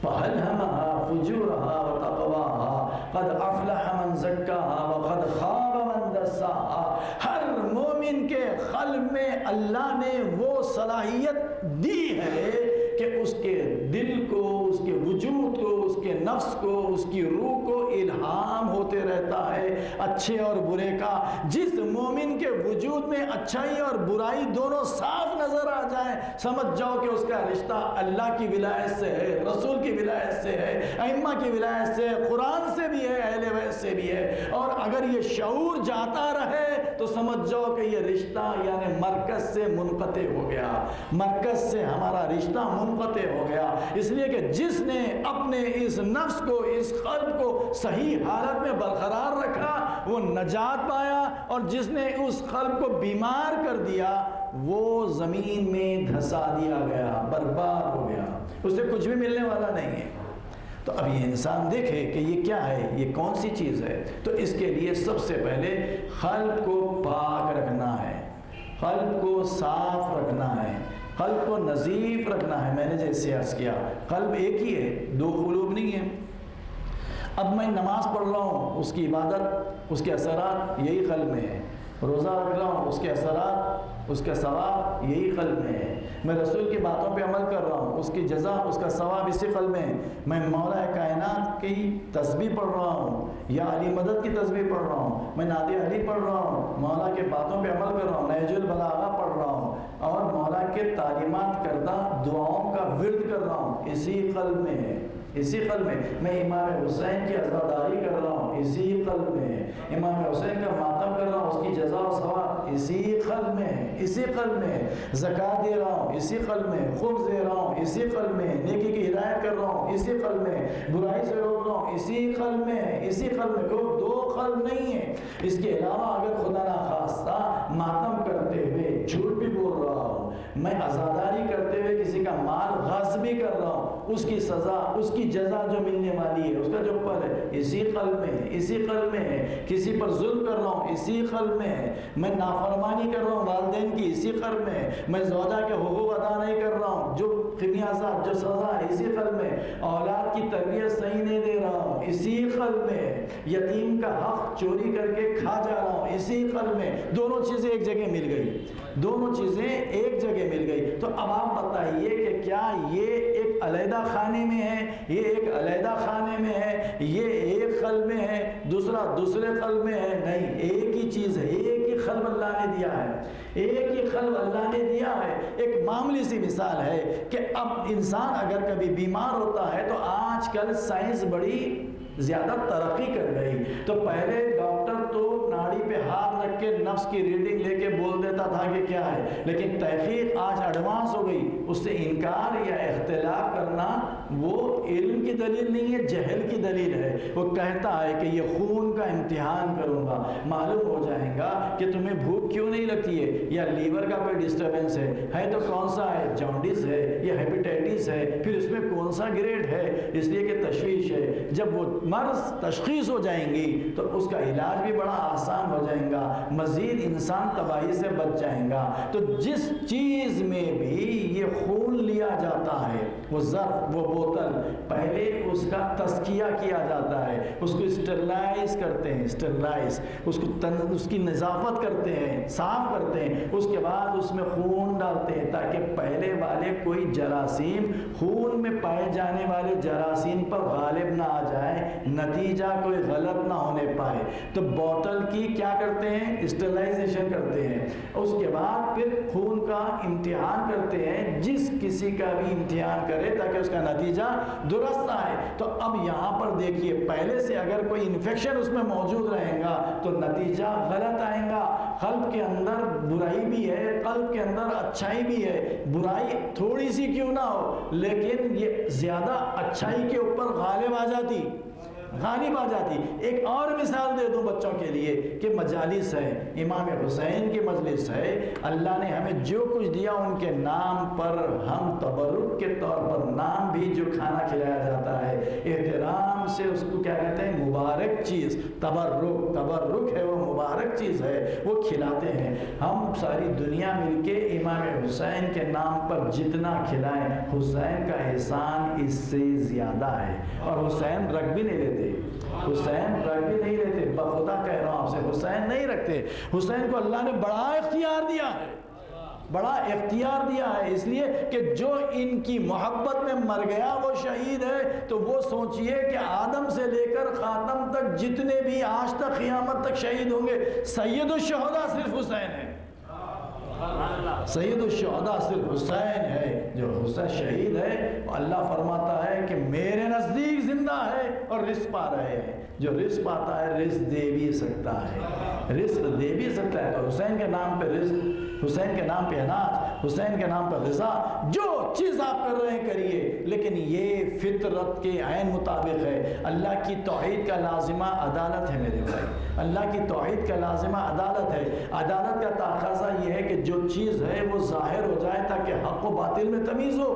فَأَلْهَمَهَا فُجُورَهَا وَتَقْوَاهَا، قَدْ أَفْلَحَ مَنْ زَكَّاهَا وَقَدْ خَابَ مَنْ دَسَّاهَا۔ ہر مومن کے قلب میں اللہ نے وہ صلاحیت دی ہے کہ اس کے دل کو، اس کے وجود کو، اس کے نفس کو، اس کی روح کو الہام ہوتے رہتا ہے اچھے اور برے کا۔ جس مومن کے وجود میں اچھائی اور برائی دونوں صاف نظر آ جائیں، سمجھ جاؤ کہ اس کا رشتہ اللہ کی ولایت سے ہے، رسول کی ولایت سے ہے، ائمہ کی ولایت سے ہے، قرآن سے بھی ہے، اہل بیت سے بھی ہے۔ اور اگر یہ شعور جاتا رہے تو سمجھ جاؤ کہ یہ رشتہ یعنی مرکز سے منقطع ہو گیا، مرکز سے ہمارا رشتہ منقطع ہو گیا۔ اس لیے کہ جس نے اپنے اس نفس کو، اس قلب کو صحیح حالت میں برقرار رکھا وہ نجات پایا، اور جس نے اس قلب کو بیمار کر دیا وہ زمین میں دھسا دیا گیا، برباد ہو گیا، اسے کچھ بھی ملنے والا نہیں ہے۔ تو اب یہ انسان دیکھے کہ یہ کیا ہے، یہ کون سی چیز ہے. تو اس کے لیے سب سے پہلے قلب کو پاک رکھنا ہے، قلب کو صاف رکھنا ہے، قلب کو نظیف رکھنا ہے. میں نے جیسے عرض کیا قلب ایک ہی ہے، دو قلوب نہیں ہیں. اب میں نماز پڑھ رہا ہوں، اس کی عبادت، اس کے اثرات یہی قلب میں ہے. روزہ رکھ رہا ہوں، اس کے اثرات، اس کا ثواب یہی قلب میں ہے. میں رسول کی باتوں پہ عمل کر رہا ہوں، اس کی جزا، اس کا ثواب اسی قلب میں ہے. میں مولا کائنات کی تسبیح پڑھ رہا ہوں یا علی مدد کی تسبیح پڑھ رہا ہوں، میں نعت علی پڑھ رہا ہوں، مولا کے باتوں پہ عمل کر رہا ہوں، نہج البلاغہ پڑھ رہا ہوں اور مولا کے تعلیمات کردہ دعاؤں کا ورد کر رہا ہوں، اسی قلب میں ہے، اسی قلب میں. میں امام حسین کی عزاداری کر رہا ہوں، اسی قلب میں ہے. امام حسین کا ماتم کر رہا ہوں، اس کی جزا و ثواب اسی قلب میں ہے، اسی قلب میں ہے. زکوٰۃ دے رہا ہوں، اسی قلب میں ہے. خبز دے رہا ہوں، اسی قلب میں ہے. نیکی کی ہدایت کر رہا ہوں، اسی قلب میں ہے. برائی سے روک رہا ہوں، اسی قلب میں ہے، اسی قلب میں. کوئی دو قلب نہیں ہے. اس کے علاوہ اگر خدا نخواستہ ماتم کرتے ہوئے جھوٹ بھی بول رہا ہوں، میں عزاداری کرتے ہوئے کسی کا مال غصب بھی کر رہا ہوں، اس کی سزا، اس کی جزا جو ملنے والی ہے، اس کا جو پل ہے اسی قلب میں ہے، اسی قلب میں ہے. کسی پر ظلم کر رہا ہوں، اسی قلب میں ہے. میں نافرمانی کر رہا ہوں والدین کی، اسی قلب میں ہے. میں زوجہ کے حقوق ادا نہیں کر رہا ہوں، جو خمیازات، جو سزا ہے اسی قلب میں. اولاد کی تربیت صحیح نہیں دے رہا ہوں، اسی قلب میں. یتیم کا حق چوری کر کے کھا جا رہا ہوں، اسی قلب میں. دونوں چیزیں ایک جگہ مل گئی، دونوں چیزیں ایک جگہ مل گئی. تو اب آپ بتائیے کہ کیا یہ ایک علیحدہ خانے میں ہے، یہ ایک علیحدہ خانے میں ہے، یہ ایک قلب میں ہے، دوسرا دوسرے قلب میں ہے؟ نہیں، ایک ہی چیز ہے، ایک ہی قلب اللہ نے دیا ہے، ایک ہی قلب اللہ نے دیا ہے. ایک معمولی سی مثال ہے کہ اب انسان اگر کبھی بیمار ہوتا ہے تو آج کل سائنس بڑی زیادہ ترقی کر گئی. تو پہلے ڈاکٹر تو ناڑی پہ ہاتھ رکھ کے نفس کی ریڈنگ لے کے بول دیتا تھا کہ کیا ہے، لیکن تحقیق آج ایڈوانس ہو گئی. اس سے انکار یا اختلاف کرنا وہ علم کی دلیل نہیں ہے، جہل کی دلیل ہے. وہ کہتا ہے کہ یہ خون کا امتحان کروں گا، معلوم ہو جائے گا کہ تمہیں بھوک کیوں نہیں لگتی ہے، یا لیور کا کوئی ڈسٹربنس ہے تو کون سا ہے، جانڈس ہے یا ہیپیٹائٹس ہے، پھر اس میں کون سا گریڈ ہے، اس لیے کہ تشویش ہے. جب وہ مرض تشخیص ہو جائیں گی تو اس کا علاج بھی بڑا آسان ہو جائے گا، مزید انسان تباہی سے بچ جائے گا. تو جس چیز میں بھی یہ خون لیا جاتا ہے، وہ ظرف، وہ بوتل، پہلے اس کا تزکیہ کیا جاتا ہے، اس کو اسٹرلائز کرتے ہیں، اسٹرلائز، اس کی نظافت کرتے ہیں، صاف کرتے ہیں. اس کے بعد اس میں خون ڈالتے ہیں تاکہ پہلے والے کوئی جراثیم، خون میں پائے جانے والے جراثیم پر غالب نہ آ جائے، نتیجہ کوئی غلط نہ ہونے پائے. تو بوتل کی کیا کرتے ہیں، اسٹرلائزیشن کرتے ہیں. اس کے بعد پھر خون کا امتحان کرتے ہیں، جس کسی کا بھی امتحان کرے تاکہ اس کا نتیجہ درست آئے. تو اب یہاں پر دیکھیے، پہلے سے اگر کوئی انفیکشن اس میں موجود رہے گا تو نتیجہ غلط آئے گا. قلب کے اندر برائی بھی ہے، قلب کے اندر اچھائی بھی ہے. برائی تھوڑی سی کیوں نہ ہو لیکن یہ زیادہ اچھائی کے اوپر غالب آ جاتی. ایک اور مثال دے دوں بچوں کے لیے کہ مجالس ہے، امام حسین کی مجلس ہے، اللہ نے ہمیں جو کچھ دیا ان کے نام پر ہم تبرک کے طور پر نام بھی جو کھانا کھلایا جاتا ہے احترام سے، اس کو کیا کہتے ہیں، مبارک چیز. تبرک ہے، وہ مبارک چیز ہے، وہ کھلاتے ہیں. ہم ساری دنیا مل کے امام حسین کے نام پر جتنا کھلائیں، حسین کا احسان اس سے زیادہ ہے. اور حسین رکھ بھی نہیں لیتے، حسین رکھ بھی نہیں لیتے، بخدا کہہ رہا ہوں آپ سے، حسین نہیں رکھتے. حسین کو اللہ نے بڑا اختیار دیا ہے، بڑا اختیار دیا ہے، اس لیے کہ جو ان کی محبت میں مر گیا وہ شہید ہے. تو وہ سوچئے کہ آدم سے لے کر خاتم تک جتنے بھی آج تک قیامت تک شہید ہوں گے، سید الشہداء صرف حسین ہے. سید الشہداء صرف حسین ہے. جو حسین شہید ہے اللہ فرماتا ہے کہ میرے نزدیک زندہ ہے اور رزق پا رہے ہیں. جو رزق پاتا ہے رزق دے بھی سکتا ہے، رزق دے بھی سکتا ہے. تو حسین کے نام پہ رزق، حسین کے نام پہ اناج، حسین کے نام پہ غذا، جو چیز آپ کر رہے ہیں کریے، لیکن یہ فطرت کے عین مطابق ہے. اللہ کی توحید کا لازمہ عدالت ہے میرے بھائی، اللہ کی توحید کا لازمہ عدالت ہے. عدالت کا تقاضا یہ ہے کہ جو چیز ہے وہ ظاہر ہو جائے تاکہ حق و باطل میں تمیز ہو.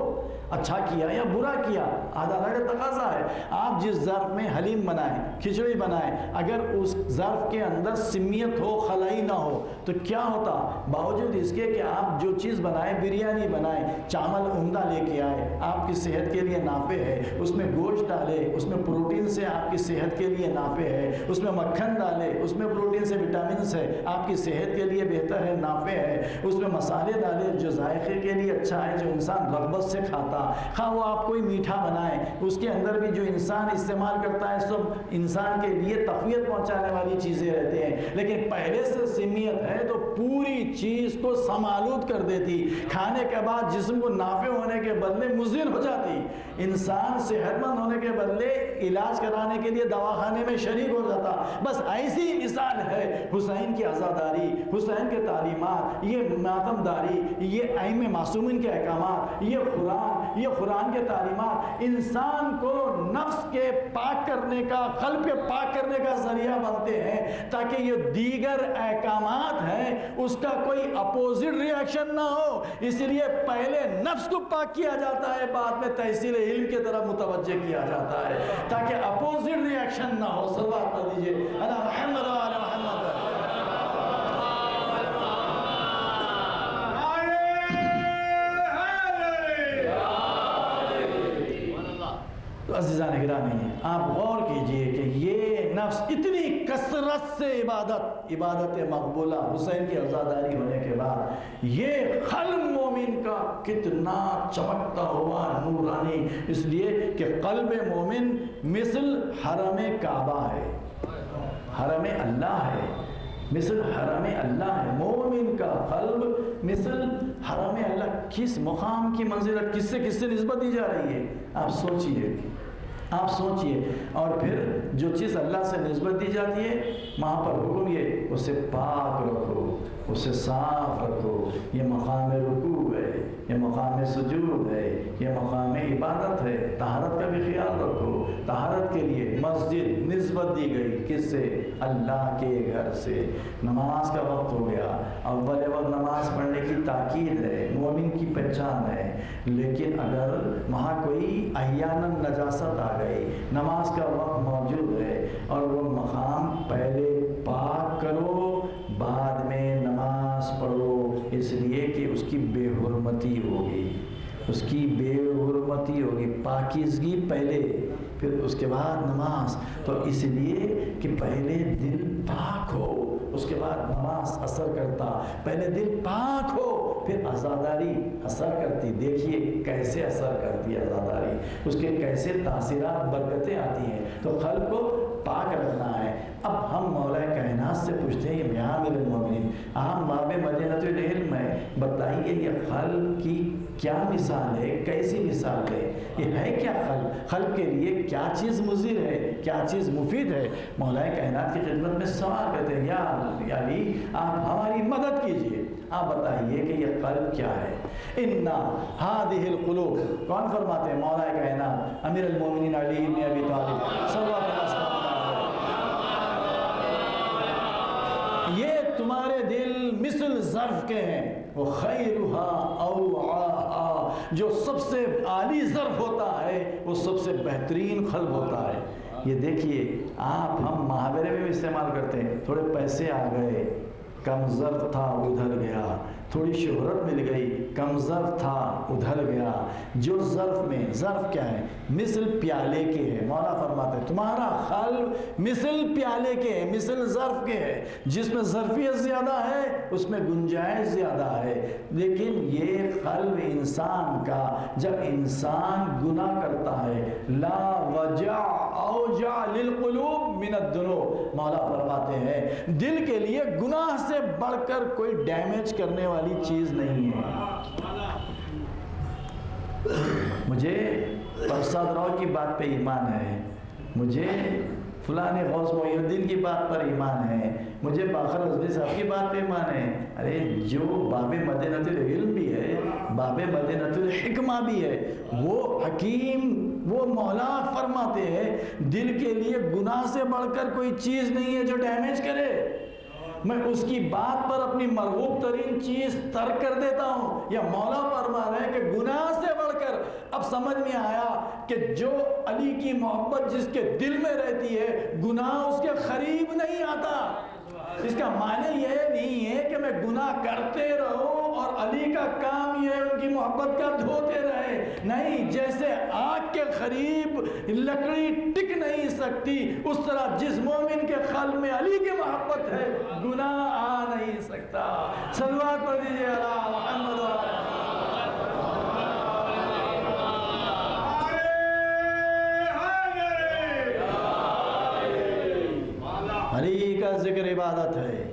اچھا کیا یا برا کیا، اللہ کا تقاضا ہے۔ آپ جس ظرف میں حلیم بنائیں، کھچڑی بنائیں، اگر اس ظرف کے اندر سمیت ہو، خلائی نہ ہو تو کیا ہوتا؟ باوجود اس کے کہ آپ جو چیز بنائیں، بریانی بنائیں، چاول عمدہ لے کے آئے، آپ کی صحت کے لیے نافع ہے، اس میں گوشت ڈالے، اس میں پروٹین سے آپ کی صحت کے لیے نافع ہے، اس میں مکھن ڈالے، اس میں پروٹین سے وٹامنس ہے، آپ کی صحت کے لیے بہتر ہے، نافع ہے، اس میں مسالے ڈالے جو ذائقے کے لیے اچھا ہے، جو انسان رغبت سے کھاتا، خواہ وہ آپ کوئی میٹھا بنائیں، اس کے اندر بھی جو انسان استعمال کرتا ہے سب انسان کے لیے تقویت پہنچانے والی چیزیں رہتے ہیں، لیکن پہلے سے سمیت ہے تو پوری چیز کو سمالود کر دیتی، کھانے کے بعد جسم کو نافع ہونے کے بدلے مضر ہو جاتی، انسان صحت مند ہونے کے بدلے علاج کرانے کے لیے دواخانے میں شریک ہو جاتا۔ بس ایسی مثال ہے حسین کی عزاداری، حسین کے تعلیمات، یہ ماتم داری، یہ ائمہ معصومین کے احکامات، یہ قرآن کے تعلیمات انسان کو نفس کے پاک کرنے کا، قلب کے پاک کرنے کا ذریعہ بنتے ہیں، تاکہ یہ دیگر احکامات ہیں اس کا کوئی اپوزٹ ریاکشن نہ ہو۔ اس لیے پہلے نفس کو پاک کیا جاتا ہے، بعد میں تحصیل علم کی طرف متوجہ کیا جاتا ہے، تاکہ اپوزٹ ریاکشن نہ ہو۔ صلوات پڑھ لیجیے علی محمد و علی محمد۔ تو عزیزان گرامی، آپ غور کیجئے کہ یہ نفس اتنی کثرت سے عبادت مقبولہ حسین کی عزاداری ہونے کے بعد یہ قلب مومن کا کتنا چمکتا ہوا نورانی، اس لیے کہ قلب مومن مثل حرم کعبہ ہے، حرم اللہ ہے، مثل حرم اللہ ہے، مومن کا قلب مثل حرم اللہ۔ کس مقام کی منزلت کس سے نسبت دی جا رہی ہے؟ آپ سوچئے، اور پھر جو چیز اللہ سے نسبت دی جاتی ہے وہاں پر حکم یہ اسے پاک رکھو، اسے صاف رکھو، یہ مقام رکوع ہے، یہ مقام سجود ہے، یہ مقام عبادت ہے، طہارت کا بھی خیال رکھو۔ طہارت کے لیے مسجد نسبت دی گئی کس سے؟ اللہ کے گھر سے۔ نماز کا وقت ہو گیا، اول وقت نماز پڑھنے کی تاکید ہے، مومن کی پہچان ہے، لیکن اگر وہاں کوئی احیاناً نجاست آ گئی، نماز کا وقت موجود ہے اور وہ مقام پہلے پاک کرو بعد میں نماز پڑھو، اس لیے کہ اس کی بے حرمتی ہوگی، اس کی بے حرمتی ہوگی، پاکیزگی پہلے پھر اس کے بعد نماز۔ تو اس لیے کہ پہلے دل پاک ہو اس کے بعد نماز اثر کرتا، پہلے دل پاک ہو پھر عزاداری اثر کرتی۔ دیکھیے کیسے اثر کرتی ہے عزاداری، اس کے کیسے تاثیرات برکتیں آتی ہیں۔ تو قلب کو پاک رکھنا ہے۔ اب ہم مولا کائنات سے پوچھتے ہیں یا امیر المومنین، آپ باب مدینۃ العلم ہے، بتائیے یہ قلب کی کیا مثال ہے، کیسی مثال ہے، یہ ہے کیا قلب کے لیے کیا چیز مضر ہے، کیا چیز مفید ہے؟ مولا کائنات کی خدمت میں سوال کرتے ہیں یا علی آپ ہماری مدد کیجئے، آپ بتائیے کہ یہ قلب کیا ہے۔ اِنَّ هَذِهِ الْقُلُوبِ، کون فرماتے ہیں؟ مولا کائنات امیر المومنین علی بن ابی طالب صلی اللہ علیہ وسلم۔ یہ تمہارے دل مثل ظرف کے ہیں، وہ خیرها اوعاها، جو سب سے عالی ظرف ہوتا ہے وہ سب سے بہترین قلب ہوتا ہے۔ یہ دیکھیے آپ ہم محاورے میں بھی استعمال کرتے ہیں، تھوڑے پیسے آ گئے کم ظرف تھا ادھر گیا، تھوڑی شہرت مل گئی کم ظرف تھا ادھر گیا۔ جو ظرف میں، ظرف کیا ہے؟ مثل پیالے کے ہے۔ مولا فرماتے ہیں تمہارا قلب مثل پیالے کے ہے، مثل ظرف کے ہے، جس میں ظرفیت زیادہ ہے اس میں گنجائش زیادہ ہے۔ لیکن یہ قلب انسان کا جب انسان گناہ کرتا ہے، لا وجع اوجع للقلوب من الذنوب، مولا فرماتے ہیں دل کے لیے گناہ سے بڑھ کر کوئی ڈیمیج کرنے والی چیز نہیں ہے۔ مجھے پرساد راؤ کی بات پہ ایمان ہے، مجھے فلاں غوث محی الدین کی بات پر ایمان ہے، مجھے باقر رضوی صاحب کی بات پہ ایمان ہے۔ ارے جو باب مدینۃ العلم بھی ہے، باب مدینۃ الحکمہ بھی ہے، وہ حکیم، وہ مولا فرماتے ہیں دل کے لیے گناہ سے بڑھ کر کوئی چیز نہیں ہے جو ڈیمیج کرے۔ میں اس کی بات پر اپنی مرغوب ترین چیز ترک کر دیتا ہوں. یا مولا فرما رہے ہیں کہ گناہ سے بڑھ کر اب سمجھ میں آیا کہ جو علی کی محبت جس کے دل میں رہتی ہے گناہ اس کے قریب نہیں آتا. اس کا معنی یہ نہیں ہے کہ میں گناہ کرتے رہوں اور علی کا کام یہ ہے ان کی محبت کا دھوتے رہے. نہیں، جیسے آگ کے قریب لکڑی ٹک نہیں سکتی اس طرح جس مومن کے قلب میں علی کی محبت ہے گناہ آ نہیں سکتا. صلوات پڑھ دیجئے علی محمد. علی کا ذکر عبادت ہے.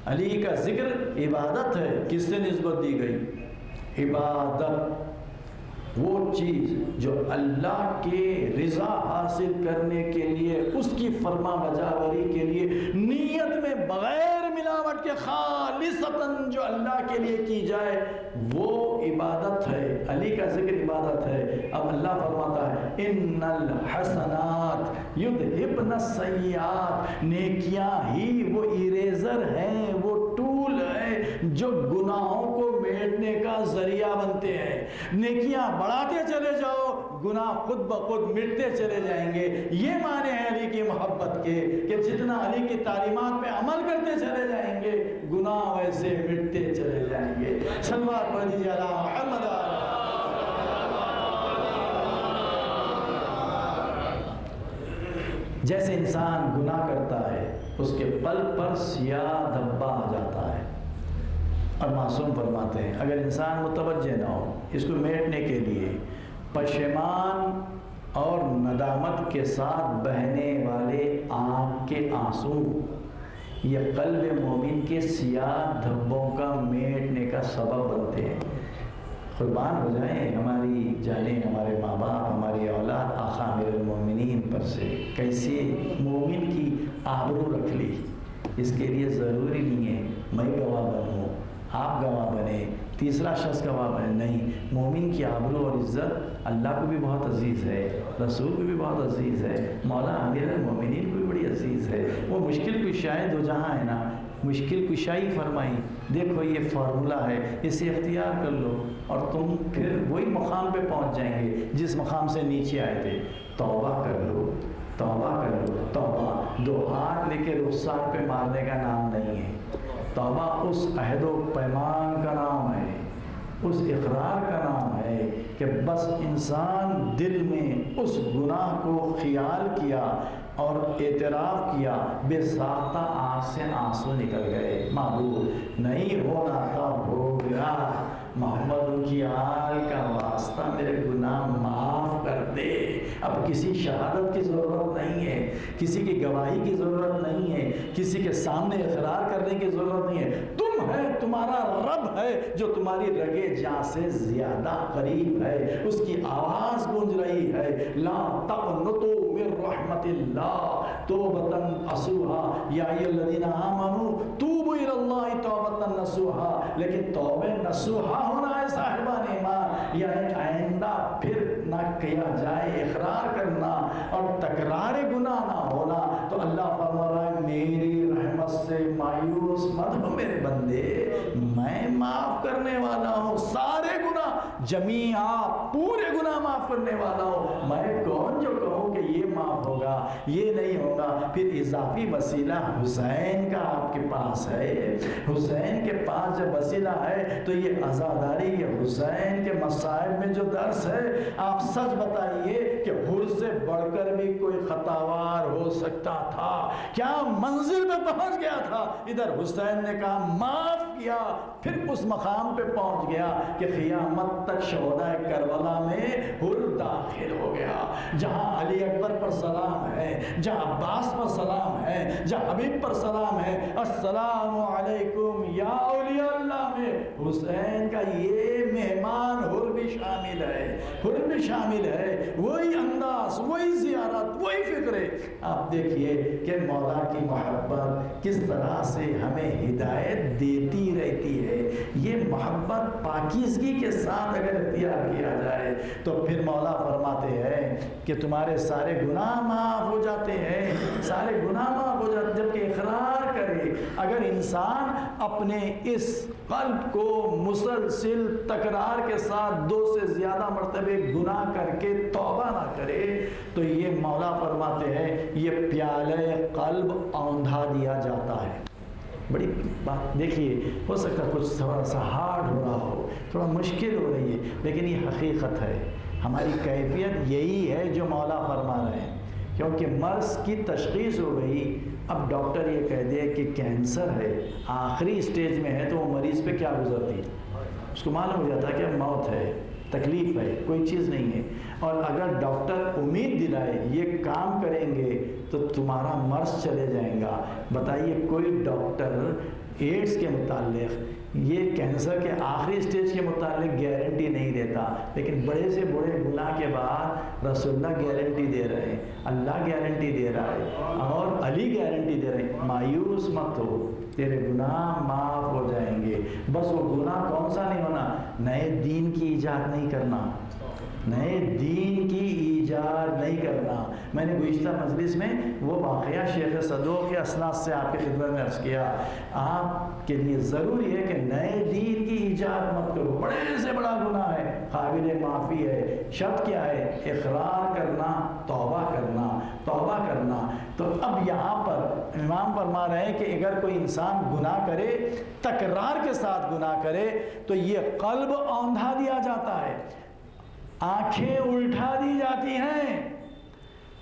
علی کا ذکر عبادت ہے. کس سے نسبت دی گئی؟ عبادت، وہ چیز جو اللہ کے رضا حاصل کرنے کے لیے، اس کی فرما بجاوری کے لیے نیت میں بغیر ملاوٹ کے خالصتاً جو اللہ کے لیے کی جائے وہ عبادت ہے. علی کا ذکر عبادت ہے. اب اللہ فرماتا ہے ان الحسنات یذہبن السیئات، نیکیاں ہی وہ ایریزر ہیں، وہ ٹول ہے جو گناہوں کو میٹنے کا ذریعہ بنتے ہیں. نیکیاں بڑھاتے چلے جاؤ، گناہ خود بخود مٹتے چلے جائیں گے. یہ معنی ہے علی کی محبت کے کہ جتنا علی کی تعلیمات پہ عمل کرتے چلے جائیں گے گناہ ویسے مٹتے چلے جائیں گے. صلوات پڑھ دیجیے علی محمد. جیسے انسان گناہ کرتا ہے اس کے پل پر سیاہ دھبا آ جاتا ہے، اور معصوم فرماتے ہیں اگر انسان متوجہ نہ ہو اس کو میٹنے کے لیے پشیمان اور ندامت کے ساتھ بہنے والے آنکھ کے آنسو یہ قلب مومن کے سیاہ دھبوں کا میٹنے کا سبب بنتے ہیں. قربان ہو جائیں ہماری جانیں، ہمارے ماں باپ، ہماری اولاد آقا امیر المومنین پر سے کیسے مومن کی آبرو رکھ لی. اس کے لیے ضروری نہیں ہے میں گواہ بنوں، آپ گواہ بنے، تیسرا شخص گواہ بنے. نہیں، مومن کی آبرو اور عزت اللہ کو بھی بہت عزیز ہے، رسول کو بھی بہت عزیز ہے، مولا امیر المومنین کو بھی بڑی عزیز ہے. وہ مشکل کشائے دو جہاں ہے نا، مشکل کشائی فرمائی. دیکھو یہ فارمولہ ہے، اسے اختیار کر لو اور تم پھر وہی مقام پہ پہنچ جائیں گے جس مقام سے نیچے آئے تھے. توبہ کر لو، توبہ کر لو. توبہ دو ہاتھ لے کے رخسار پہ مارنے کا نام نہیں ہے. توبہ اس عہد و پیمان کا نام ہے، اس اقرار کا نام ہے کہ بس انسان دل میں اس گناہ کو خیال کیا اور اعتراف کیا، بے ساختہ آنکھ سے آنسو نکل گئے. معبود نہیں ہونا تھا ہو گیا، محمد ان کی آل کا واسطہ میرے گناہ معاف کر دے. اب کسی شہادت کی ضرورت نہیں ہے، کسی کی گواہی کی ضرورت نہیں ہے، کسی کے سامنے اقرار کرنے کی ضرورت نہیں ہے. تم ہے، تمہارا رب ہے جو تمہاری رگے جاں سے زیادہ قریب ہے. اس کی آواز گونج رہی ہے لا تقنطوا من رحمت اللہ توبۃ نصوحا یا ایھا الذین آمنوا توبوا الی اللہ توبۃ نصوحا. لیکن توبہ نصوحا ہونا ہے صاحبان ایمان، یعنی آئندہ پھر نہ کیا جائے، اقرار کرنا اور تکرار گناہ نہ ہونا. تو اللہ فرما رہا ہے میری رحمت سے مایوس مت ہو میرے بندے، میں معاف کرنے والا ہوں سارے گناہ، جمیعا پورے گناہ معاف کرنے والا ہوں. میں کون جو کہوں کہ یہ معاف ہوگا، یہ نہیں ہوگا. پھر اضافی وسیلہ حسین کا آپ کے پاس ہے. حسین کے پاس جب وسیلہ ہے تو یہ عزاداری، یہ حسین کے مصائب میں جو درس ہے. آپ سچ بتائیے کہ حر سے بڑھ کر بھی کوئی خطاوار ہو سکتا تھا؟ کیا منزل میں پہنچ گیا تھا؟ ادھر حسین نے کہا معاف کیا، پھر اس مقام پہ پہنچ گیا کہ قیامت تک شہداء کربلا میں حر داخل ہو گیا. جہاں علی اکبر پر سلام ہے، جہاں عباس پر سلام ہے، جہاں حبیب پر سلام ہے، السلام علیکم یا اولیاء اللہ میں حسین کا یہ مہمان حر بھی شامل ہے، حر بھی شامل ہے. وہی انداز، وہی زیارت، وہی فکرے. آپ دیکھیے کہ مولا کی محبت کس طرح سے ہمیں ہدایت دیتی رہتی ہے. یہ محبت پاکیزگی کے ساتھ اگر اختیار کیا جائے تو پھر مولا فرماتے ہیں کہ تمہارے سارے گناہ معاف ہو جاتے ہیں، سارے گناہ معاف ہو جاتے ہیں. جبکہ اقرار کرے اگر انسان اپنے اس قلب کو مسلسل تکرار کے ساتھ 2 سے زیادہ مرتبہ گناہ کر کے توبہ نہ کرے تو یہ مولا فرماتے ہیں یہ پیالے قلب اوندھا دیا جاتا ہے۔ بڑی بات دیکھیے، ہو سکتا ہے کچھ تھوڑا سا ہارڈ ہو رہا ہو، تھوڑا مشکل ہو رہی ہے، لیکن یہ حقیقت ہے، ہماری کیفیت یہی ہے جو مولا فرما رہے ہیں۔ کیونکہ مرض کی تشخیص ہو گئی، اب ڈاکٹر یہ کہہ دے کہ کینسر ہے، آخری سٹیج میں ہے، تو وہ مریض پہ کیا گزرتی ہے؟ اس کو معلوم ہو جاتا ہے کہ موت ہے، تکلیف ہے، کوئی چیز نہیں ہے۔ اور اگر ڈاکٹر امید دلائے یہ کام کریں گے تو تمہارا مرض چلے جائیں گا، بتائیے کوئی ڈاکٹر ایڈز کے متعلق، یہ کینسر کے آخری سٹیج کے متعلق گارنٹی نہیں دیتا، لیکن بڑے سے بڑے گناہ کے بعد رسول اللہ گارنٹی دے رہے ہیں، اللہ گارنٹی دے رہا ہے، اور علی گارنٹی دے رہے ہیں، مایوس مت ہو، تیرے گناہ معاف ہو جائیں گے۔ بس وہ گناہ کون سا نہیں ہونا؟ نئے دین کی ایجاد نہیں کرنا، نئے دین کی ایجاد نہیں کرنا۔ میں نے گزشتہ مجلس میں وہ واقعہ شیخ صدوق کے اسناد سے آپ کی خدمت میں عرض کیا، آپ کے لیے ضروری ہے کہ نئے دین کی ایجاد مت کرو، بڑے سے بڑا گناہ ہے، قابل معافی ہے، شرط کیا ہے؟ اقرار کرنا، توبہ کرنا، توبہ کرنا۔ تو اب یہاں پر امام فرما رہے ہیں کہ اگر کوئی انسان گناہ کرے، تکرار کے ساتھ گناہ کرے، تو یہ قلب اوندھا دیا جاتا ہے، آنکھیں الٹا دی جاتی ہیں،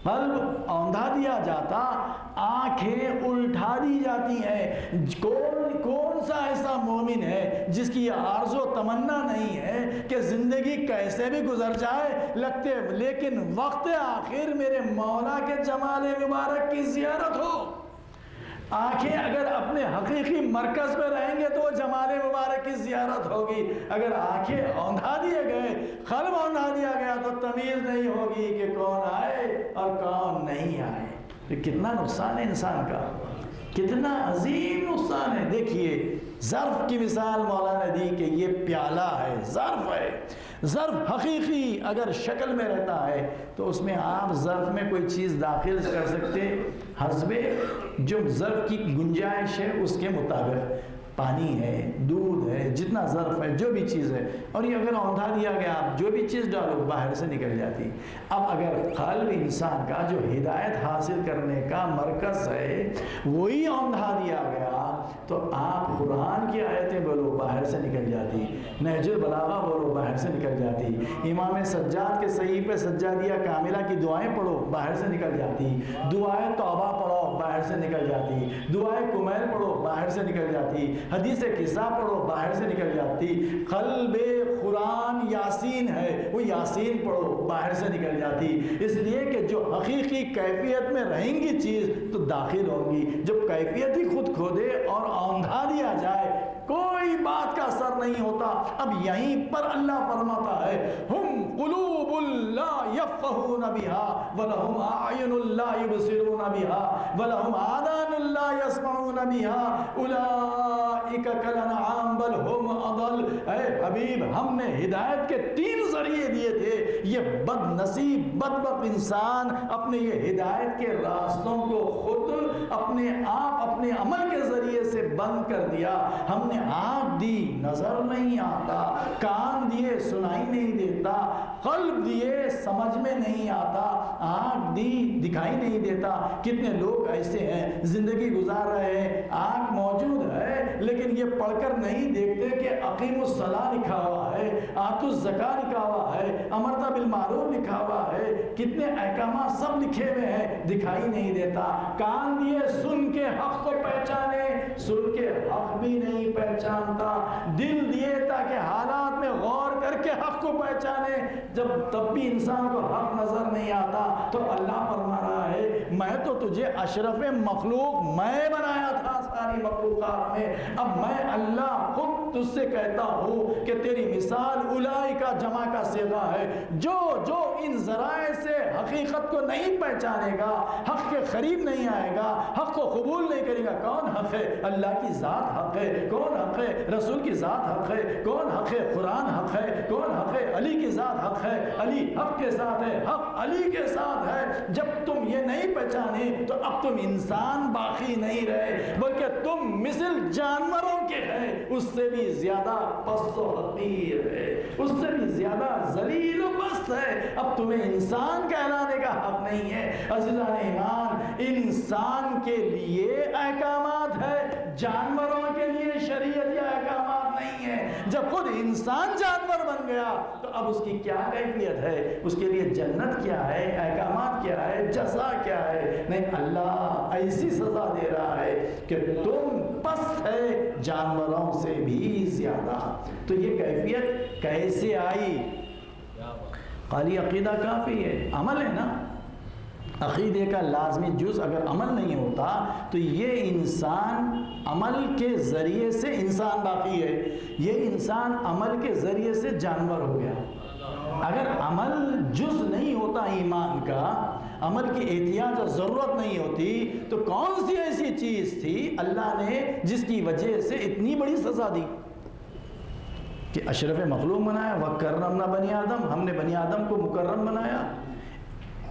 قلب اوندھا دیا جاتا، آنکھیں الٹا دی جاتی ہیں۔ کون سا ایسا مومن ہے جس کی یہ آرزو و تمنا نہیں ہے کہ زندگی کیسے بھی گزر جائے لیکن وقت آخر میرے مولا کے جمال مبارک کی زیارت ہو۔ آنکھیں اگر اپنے حقیقی مرکز میں رہیں گے تو وہ جمال مبارک کی زیارت ہوگی، اگر آنکھیں اوندھا دیے گئے، قلب اوندھا دیا گیا تو تمیز نہیں ہوگی کہ کون آئے اور کون نہیں آئے۔ تو کتنا نقصان ہے انسان کا، کتنا عظیم نقصان ہے۔ دیکھیے ظرف کی مثال مولا نے دی کہ یہ پیالہ ہے، ظرف ہے، ظرف حقیقی اگر شکل میں رہتا ہے تو اس میں آپ ظرف میں کوئی چیز داخل کر سکتے، حسب جو ظرف کی گنجائش ہے اس کے مطابق، پانی ہے، دودھ ہے، جتنا ظرف ہے، جو بھی چیز ہے، اور یہ اگر اوندھا دیا گیا آپ جو بھی چیز ڈالو باہر سے نکل جاتی۔ اب اگر قلب انسان کا جو ہدایت حاصل کرنے کا مرکز ہے وہی اوندھا دیا گیا تو آپ قرآن کی آیتیں بولو باہر سے نکل جاتی، نہج البلاغہ بولو باہر سے نکل جاتی، امام سجاد کے صحیفہ سجادیہ کاملہ کی دعائیں پڑھو باہر سے نکل جاتی، دعائیں توبہ پڑھو باہر سے نکل جاتی، دعائیں کمیل پڑھو باہر سے نکل جاتی، حدیث قصہ پڑھو باہر سے نکل جاتی، قلب قرآن یاسین ہے وہ یاسین پڑھو باہر سے نکل جاتی۔ اس لیے کہ جو حقیقی کیفیت میں رہیں گی چیز تو داخل ہوگی، جب کیفیت ہی خود کھو دے اور اوندھا دیا جائے کوئی بات کا اثر نہیں ہوتا۔ اب یہیں پر اللہ فرماتا ہے ہم قلوب لا یفقہون بہا ولہم اعین لا یبصرون بہا ولہم آذان لا یسمعون بہا اولئک کالانعام بل ہم اضل۔ اے حبیب ہم نے ہدایت کے 3 ذریعے دیے تھے، یہ بد نصیب بدبخت انسان اپنے یہ ہدایت کے راستوں کو خود اپنے آپ اپنے عمل کے ذریعے سے بند کر دیا۔ ہم نے آنکھ دی نظر نہیں آتا، کان دیے سنائی نہیں دیتا، قلب دیے سمجھ میں نہیں آتا، آنکھ دی دکھائی نہیں دیتا۔ کتنے لوگ ایسے ہیں زندگی گزار رہے ہیں، آنکھ موجود ہے لیکن یہ پڑھ کر نہیں دیکھتے کہ اقیم الصلاۃ لکھا ہوا ہے، آتوا الزکاۃ لکھا ہوا ہے، امرتا بالمعروف لکھا ہوا ہے، کتنے احکامات سب لکھے ہوئے ہیں، دکھائی نہیں دیتا۔ کان دیے سن کے حق کو پہچانے، سن کے حق بھی نہیں پہچانتا۔ دل دیے تاکہ حالات میں غور کر کے حق کو پہچانے، جب تب بھی انسان کو حق نظر نہیں آتا تو اللہ فرما رہا ہے میں تو تجھے اشرف مخلوق میں بنایا تھا ساری مخلوقات میں، اب میں اللہ خود تجھ سے کہتا ہوں کہ تیری مثال اولئک جمع کا صیغہ ہے، جو ان ذرائع سے حقیقت کو نہیں پہچانے گا، حق کے قریب نہیں آئے گا، حق کو قبول نہیں کرے گا۔ کون حق ہے؟ اللہ کی ذات حق ہے۔ کون حق ہے؟ رسول کی ذات حق ہے۔ کون حق ہے؟ قرآن حق ہے۔ کون حق ہے؟ علی کی ذات حق ہے، علی حق کے ساتھ ہے، حق علی کے ساتھ ہے۔ جب تم یہ نہیں پہچانے تو اب تم انسان باقی نہیں رہے، بلکہ تم تم مثل جانوروں کے ہیں، اس سے بھی زیادہ پست و حقیر ہے، اس سے بھی زیادہ ذلیل و پست ہے۔ اب تمہیں انسان کہلانے کا حق نہیں ہے۔ عزیزان ایمان، انسان کے لیے احکامات ہے، جانوروں کے لیے شریعت یا احکامات نہیں ہے۔ جب خود انسان جانور بن گیا تو اب اس کی کیا کیفیت ہے؟ اس کے لیے جنت کیا ہے، احکامات کیا ہے، جزا کیا ہے؟ نہیں، اللہ ایسی سزا دے رہا ہے کہ تم پست ہے جانوروں سے بھی زیادہ۔ تو یہ کیفیت کیسے آئی؟ خالی عقیدہ کافی ہے، عمل ہے نا۔ عقیدے کا لازمی جز اگر عمل نہیں ہوتا تو یہ انسان عمل کے ذریعے سے انسان باقی ہے، یہ انسان عمل کے ذریعے سے جانور ہو گیا۔ اگر عمل جز نہیں ہوتا ایمان کا، عمل کی احتیاج اور ضرورت نہیں ہوتی، تو کون سی ایسی چیز تھی اللہ نے جس کی وجہ سے اتنی بڑی سزا دی کہ اشرف مخلوق بنایا؟ وَكَرَّمْنَا بَنِي آدم، ہم نے بنی آدم کو مکرم بنایا۔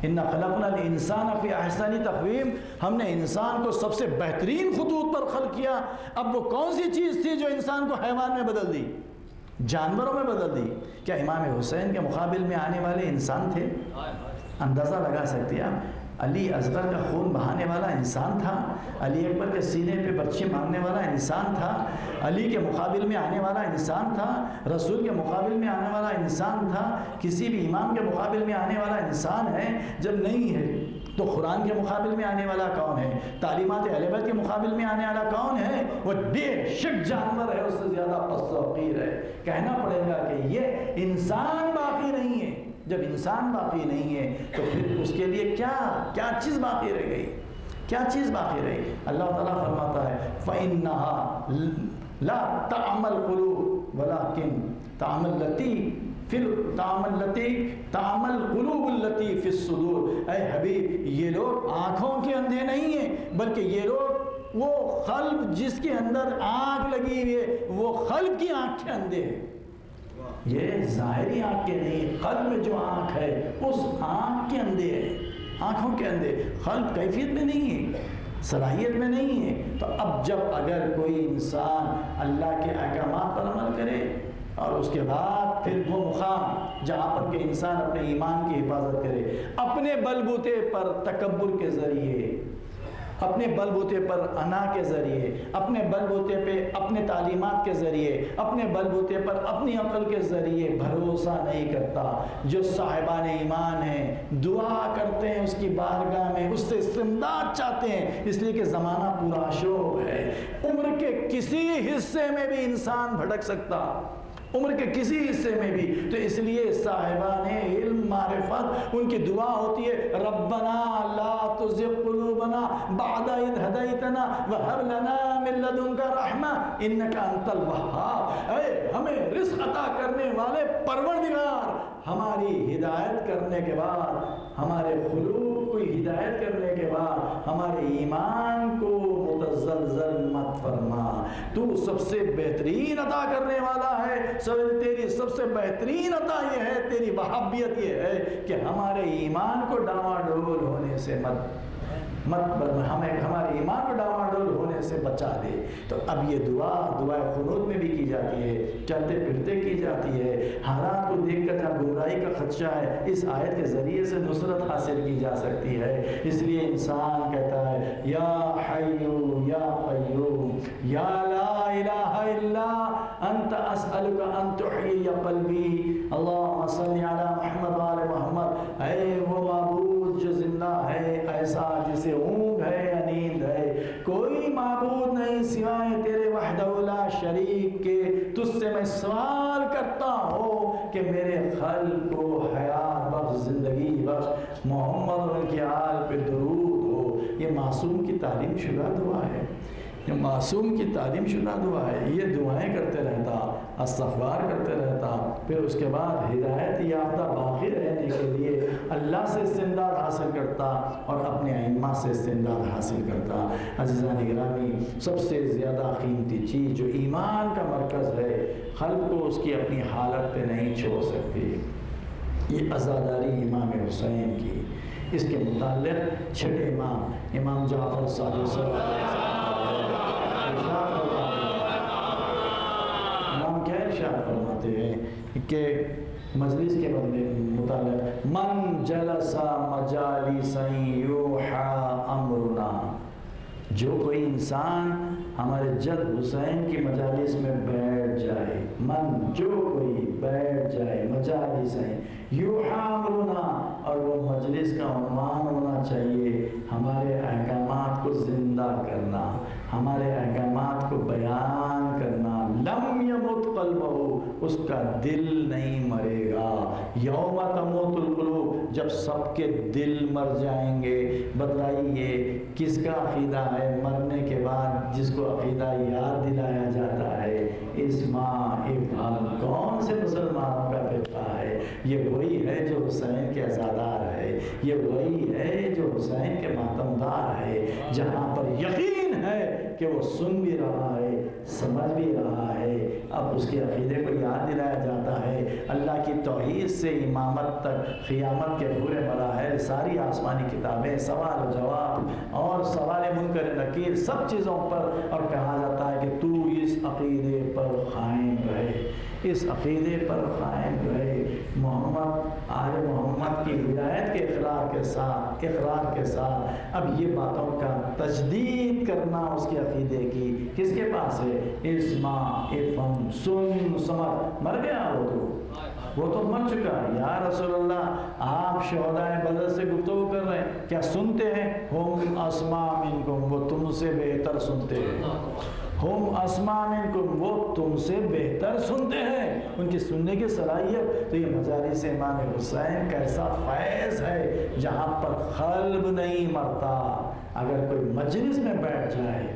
اِنَّا خَلَقْنَا الْإِنسَانَ فِي أَحْسَنِ تَقْوِيمٍ، ہم نے انسان کو سب سے بہترین خطوط پر خلق کیا۔ اب وہ کون سی چیز تھی جو انسان کو حیوان میں بدل دی، جانوروں میں بدل دی؟ کیا امام حسین کے مقابل میں آنے والے انسان تھے؟ اندازہ لگا سکتے ہیں آپ؟ علی اصغر کا خون بہانے والا انسان تھا، علی اکبر کے سینے پہ بچے مارنے والا انسان تھا، علی کے مقابل میں آنے والا انسان تھا، رسول کے مقابل میں آنے والا انسان تھا، کسی بھی امام کے مقابل میں آنے والا انسان ہے؟ جب نہیں ہے تو قرآن کے مقابل میں آنے والا کون ہے؟ تعلیمات اہل بیت کے مقابل میں آنے والا کون ہے؟ وہ بے شک جانور ہے، اس سے زیادہ پست و حقیر ہے۔ کہنا پڑے گا کہ یہ انسان باقی نہیں ہے۔ جب انسان باقی نہیں ہے تو پھر اس کے لیے کیا چیز باقی رہ گئی؟ کیا چیز باقی رہی؟ اللہ تعالیٰ فرماتا ہے فَإِنَّهَا لَا تَعْمَلْ قُلُوبُ وَلَكِنْ تعمل قلوب التي في الصدور۔ اے حبیب، یہ لوگ آنکھوں کے اندھے نہیں ہیں، بلکہ یہ لوگ وہ قلب جس کے اندر آنکھ لگی ہوئی ہے، وہ قلب کی آنکھ کے اندھے ہیں۔ یہ ظاہری آنکھ کے نہیں، قلب میں جو آنکھ ہے اس آنکھ کے اندھے ہے، آنکھوں کے اندھے۔ قلب کیفیت میں نہیں ہے، صلاحیت میں نہیں ہے۔ تو اب جب اگر کوئی انسان اللہ کے احکامات پر عمل کرے اور اس کے بعد پھر وہ مقام جہاں پر کہ انسان اپنے ایمان کی حفاظت کرے، اپنے بلبوتے پر تکبر کے ذریعے، اپنے بل بوتے پر انا کے ذریعے، اپنے بل بوتے پہ اپنے تعلیمات کے ذریعے، اپنے بل بوتے پر اپنی عقل کے ذریعے بھروسہ نہیں کرتا، جو صاحبان ایمان ہیں دعا کرتے ہیں اس کی بارگاہ میں، اس سے استمداد چاہتے ہیں، اس لیے کہ زمانہ پورا شوق ہے، عمر کے کسی حصے میں بھی انسان بھٹک سکتا، عمر کے کسی حصے میں بھی۔ تو اس لیے صاحبان علم معرفت ان کی دعا ہوتی ہے ربنا لا تزغ قلوبنا بعد اذ ہدیتنا وہب لنا من لدنک رحمہ انک انت الوہاب۔ اے ہمیں رزق عطا کرنے والے پروردگار، ہماری ہدایت کرنے کے بعد، ہمارے قلوب کو ہدایت کرنے کے بعد ہمارے ایمان کو متزلزل مت فرما، تو سب سے بہترین عطا کرنے والا ہے، تیری سب سے بہترین عطا یہ ہے، تیری وہابیت یہ ہے کہ ہمارے ایمان کو ڈاواڈول ہونے سے ہمیں ہمارے ایمان کو ڈاواڈول ہونے سے بچا دے۔ تو اب یہ دعائے قنوت میں بھی کی جاتی ہے، چلتے پھرتے کی جاتی ہے، حالات کو دیکھ کر جہاں گمراہی کا خدشہ ہے اس آیت کے ذریعے سے نصرت حاصل کی جا سکتی ہے۔ اس لیے انسان کہتا ہے یا حیو یا قیوم یا لا الہ الا انت اسألک ان تحیی قلبی اللہم صلی علی محمد وآل محمد۔ اے وہ معبود جو زندہ ہے، ایسا جسے اونگ ہے یا نیند ہے، کوئی معبود نہیں سوائے تیرے وحدہ لا شریک کے، تجھ سے میں سوال کرتا ہوں کہ میرے قلب کو حیات بخش، زندگی بخش، محمد کے آل پہ درود ہو۔ یہ معصوم کی تعلیم شدہ دعا ہے، یہ معصوم کی تعلیم شدہ دعا ہے۔ یہ دعائیں کرتے رہتا، استغفار کرتے رہتا، پھر اس کے بعد ہدایت یافتہ باقی رہنے کے لیے اللہ سے استمداد حاصل کرتا اور اپنے ائمہ سے استمداد حاصل کرتا۔ عزیزان گرامی، سب سے زیادہ قیمتی چیز جو ایمان کا مرکز ہے، قلب کو اس کی اپنی حالت پہ نہیں چھوڑ سکتی، یہ عزاداری امام حسین کی۔ اس کے متعلق چھٹے امام جعفر صادق ارشاد فرماتے ہیں کہ مجلس کے متعلق من جلس مجالسا یوحی امرنا، جو کوئی انسان ہمارے جد حسین کی مجالس میں بیٹھ جائے، من جو کوئی بیٹھ جائے مجالس ہیں یوحی امرنا، اور وہ مجلس کا عنوان ہونا چاہیے ہمارے احکامات کو زندہ کرنا، ہمارے احکامات کو بیان کرنا، لم یمت قلبہ، اس کا دل نہیں مرے گا، یوم تموت القلوب، جب سب کے دل مر جائیں گے۔ بتلائیے کس کا عقیدہ ہے مرنے کے بعد جس کو عقیدہ یاد دلایا جاتا ہے؟ اسماء افعل، کون سے مسلمانوں کا فرقہ ہے؟ یہ وہی ہے جو حسین کے عزادار ہے، یہ وہی ہے جو حسین کے ماتمدار ہے، جہاں پر یقین ہے کہ وہ سن بھی رہا ہے سمجھ بھی رہا ہے، اب اس کے عقیدے کو یاد دلایا جاتا ہے۔ اللہ کی توحید سے امامت تک قیامت کے پورے مراحل، ساری آسمانی کتابیں، سوال و جواب اور سوال منکر نکیر، سب چیزوں پر، اور کہا جاتا ہے کہ تو اس عقیدے پر قائم رہے، اس عقیدے پر قائم رہے۔ محمد آل محمد کی ولایت کے اقرار کے ساتھ اب یہ باتوں کا تجدید کرنا اس کے عقیدے کی کس کے پاس ہے؟ اسمع افہم، سن سمجھ، مر گیا وہ تو مر چکا۔ یا رسول اللہ آپ شہدائے بدر سے گفتگو کر رہے ہیں، کیا سنتے ہیں؟ ہم اسمع منکم، وہ تم سے بہتر سنتے ہیں، ہم اسمع منکم، وہ تم سے بہتر سنتے ہیں، ان کی سننے کی صلاحیت۔ تو یہ مجالس امام حسین کا ایسا فیض ہے جہاں پر قلب نہیں مرتا۔ اگر کوئی مجلس میں بیٹھ جائے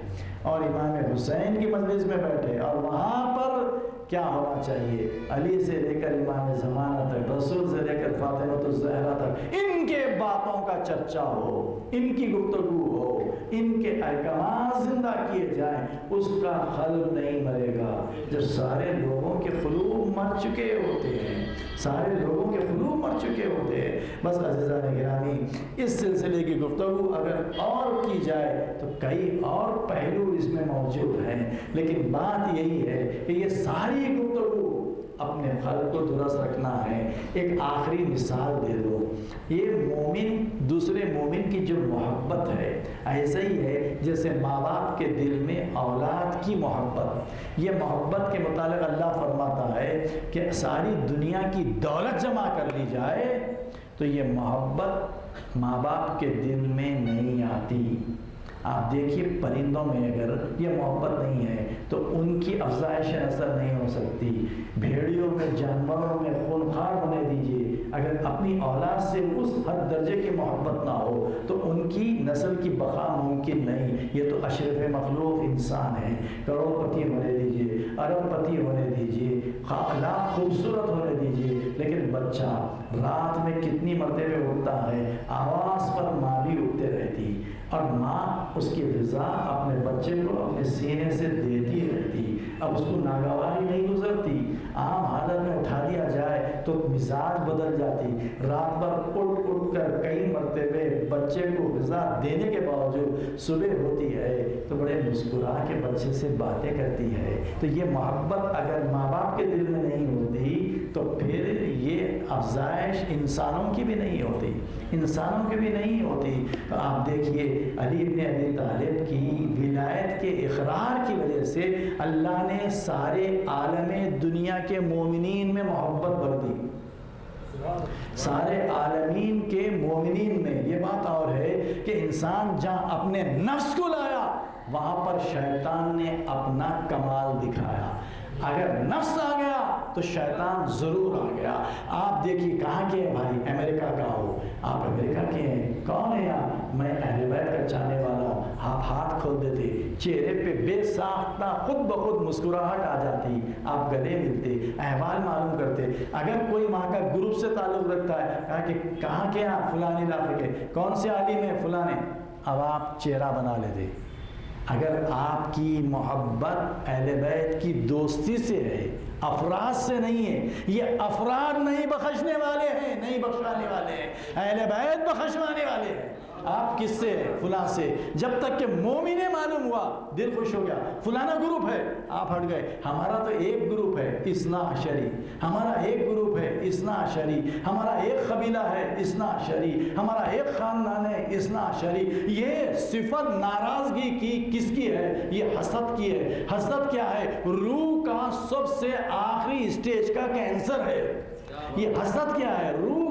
اور امام حسین کی مجلس میں بیٹھے، اور وہاں پر کیا ہونا چاہیے؟ علی سے لے کر امام زمانہ تک، رسول سے لے کر فاطمہ الزہرا تک، ان کے باتوں کا چرچا ہو، ان کی گفتگو ہو، ان کے احکامات زندہ کیے جائیں، اس کا قلب نہیں مرے گا۔ جب سارے لوگوں کے قلوب مر چکے ہوتے ہیں، سارے لوگوں کے قلوب مر چکے ہوتے ہیں۔ بس عزیزان گرامی، اس سلسلے کی گفتگو اگر اور کی جائے تو کئی اور پہلو اس میں موجود ہیں، لیکن بات یہی ہے کہ یہ ساری گفتگو اپنے قلب کو درست رکھنا ہے۔ ایک آخری مثال دے دو، یہ مومن دوسرے مومن کی جو محبت ہے ایسا ہی ہے جیسے ماں باپ کے دل میں اولاد کی محبت۔ یہ محبت کے متعلق اللہ فرماتا ہے کہ ساری دنیا کی دولت جمع کر لی جائے تو یہ محبت ماں باپ کے دل میں نہیں آتی۔ آپ دیکھیے پرندوں میں اگر یہ محبت نہیں ہے تو ان کی افزائش نسل نہیں ہو سکتی۔ بھیڑیوں میں، جانوروں میں خونخوار ہونے دیجیے، اگر اپنی اولاد سے اس حد درجے کی محبت نہ ہو تو ان کی نسل کی بقا ممکن نہیں۔ یہ تو اشرف مخلوق انسان ہے، کروڑ پتی ہونے دیجیے، ارب پتی ہونے دیجیے، لاکھ خوبصورت ہونے دیجیے، لیکن بچہ رات میں کتنی مرتبہ اٹھتا ہے، آواز پر ماں بھی اٹھتے رہتی، اور ماں اس کی غذا اپنے بچے کو اپنے سینے سے دیتی رہتی، اب اس کو ناگواری نہیں گزرتی۔ عام حالت میں اٹھا دیا جائے تو مزاج بدل جاتی، رات بھر اٹھ کر کئی مرتبہ بچے کو غذا دینے کے باوجود صبح ہوتی ہے تو بڑے مسکرا کے بچے سے باتیں کرتی ہے۔ تو یہ محبت اگر ماں باپ کے دل میں نہیں ہوتی تو پھر یہ افزائش انسانوں کی بھی نہیں ہوتی، انسانوں کی بھی نہیں ہوتی۔ تو آپ دیکھیے علی بن ابی طالب کی ولایت کے اقرار کی وجہ سے اللہ نے سارے عالم دنیا کے مومنین میں محبت بھر دی، سارے عالمین کے مومنین میں۔ یہ بات اور ہے کہ انسان جہاں اپنے نفس کو لایا وہاں پر شیطان نے اپنا کمال دکھایا، اگر نفس آ گیا تو شیطان ضرور آ گیا۔ آپ دیکھیے کہاں کے ہیں بھائی، امریکہ کا ہو، آپ امریکہ کے ہیں، کون ہے آپ؟ میں اہل بیت کا چاہنے والا ہوں، آپ ہاتھ کھول دیتے، چہرے پہ بے ساختہ خود بخود مسکراہٹ آ جاتی، آپ گلے ملتے، احوال معلوم کرتے۔ اگر کوئی وہاں کا گروپ سے تعلق رکھتا ہے، کہا کہ کہاں کے آپ؟ فلاں علاقے کے، کون سے عالم ہیں؟ فلاں۔ اب آپ چہرہ بنا لیتے۔ اگر آپ کی محبت اہل بیت کی دوستی سے ہے، افراد سے نہیں ہے، یہ افراد نہیں بخشنے والے ہیں، نہیں بخشانے والے ہیں، اہل بیت بخشوانے والے ہیں۔ آپ کس سے ہیں؟ فلاں سے. جب تک کہ مومن معلوم ہوا دل خوش ہو گیا. فلانا گروپ ہے, آپ ہٹ گئے. ہمارا تو ایک گروپ ہے اثنا عشری, ہمارا ایک گروپ ہے اثنا عشری, ہمارا ایک قبیلہ ہے اثنا عشری, ہمارا ایک خاندان ہے اثنا عشری. یہ صفت ناراضگی کی کس کی ہے؟ یہ حسد کی ہے. حسد کیا ہے؟ روح کا سب سے آخری اسٹیج کا کینسر ہے. یہ حسد کیا ہے؟ روح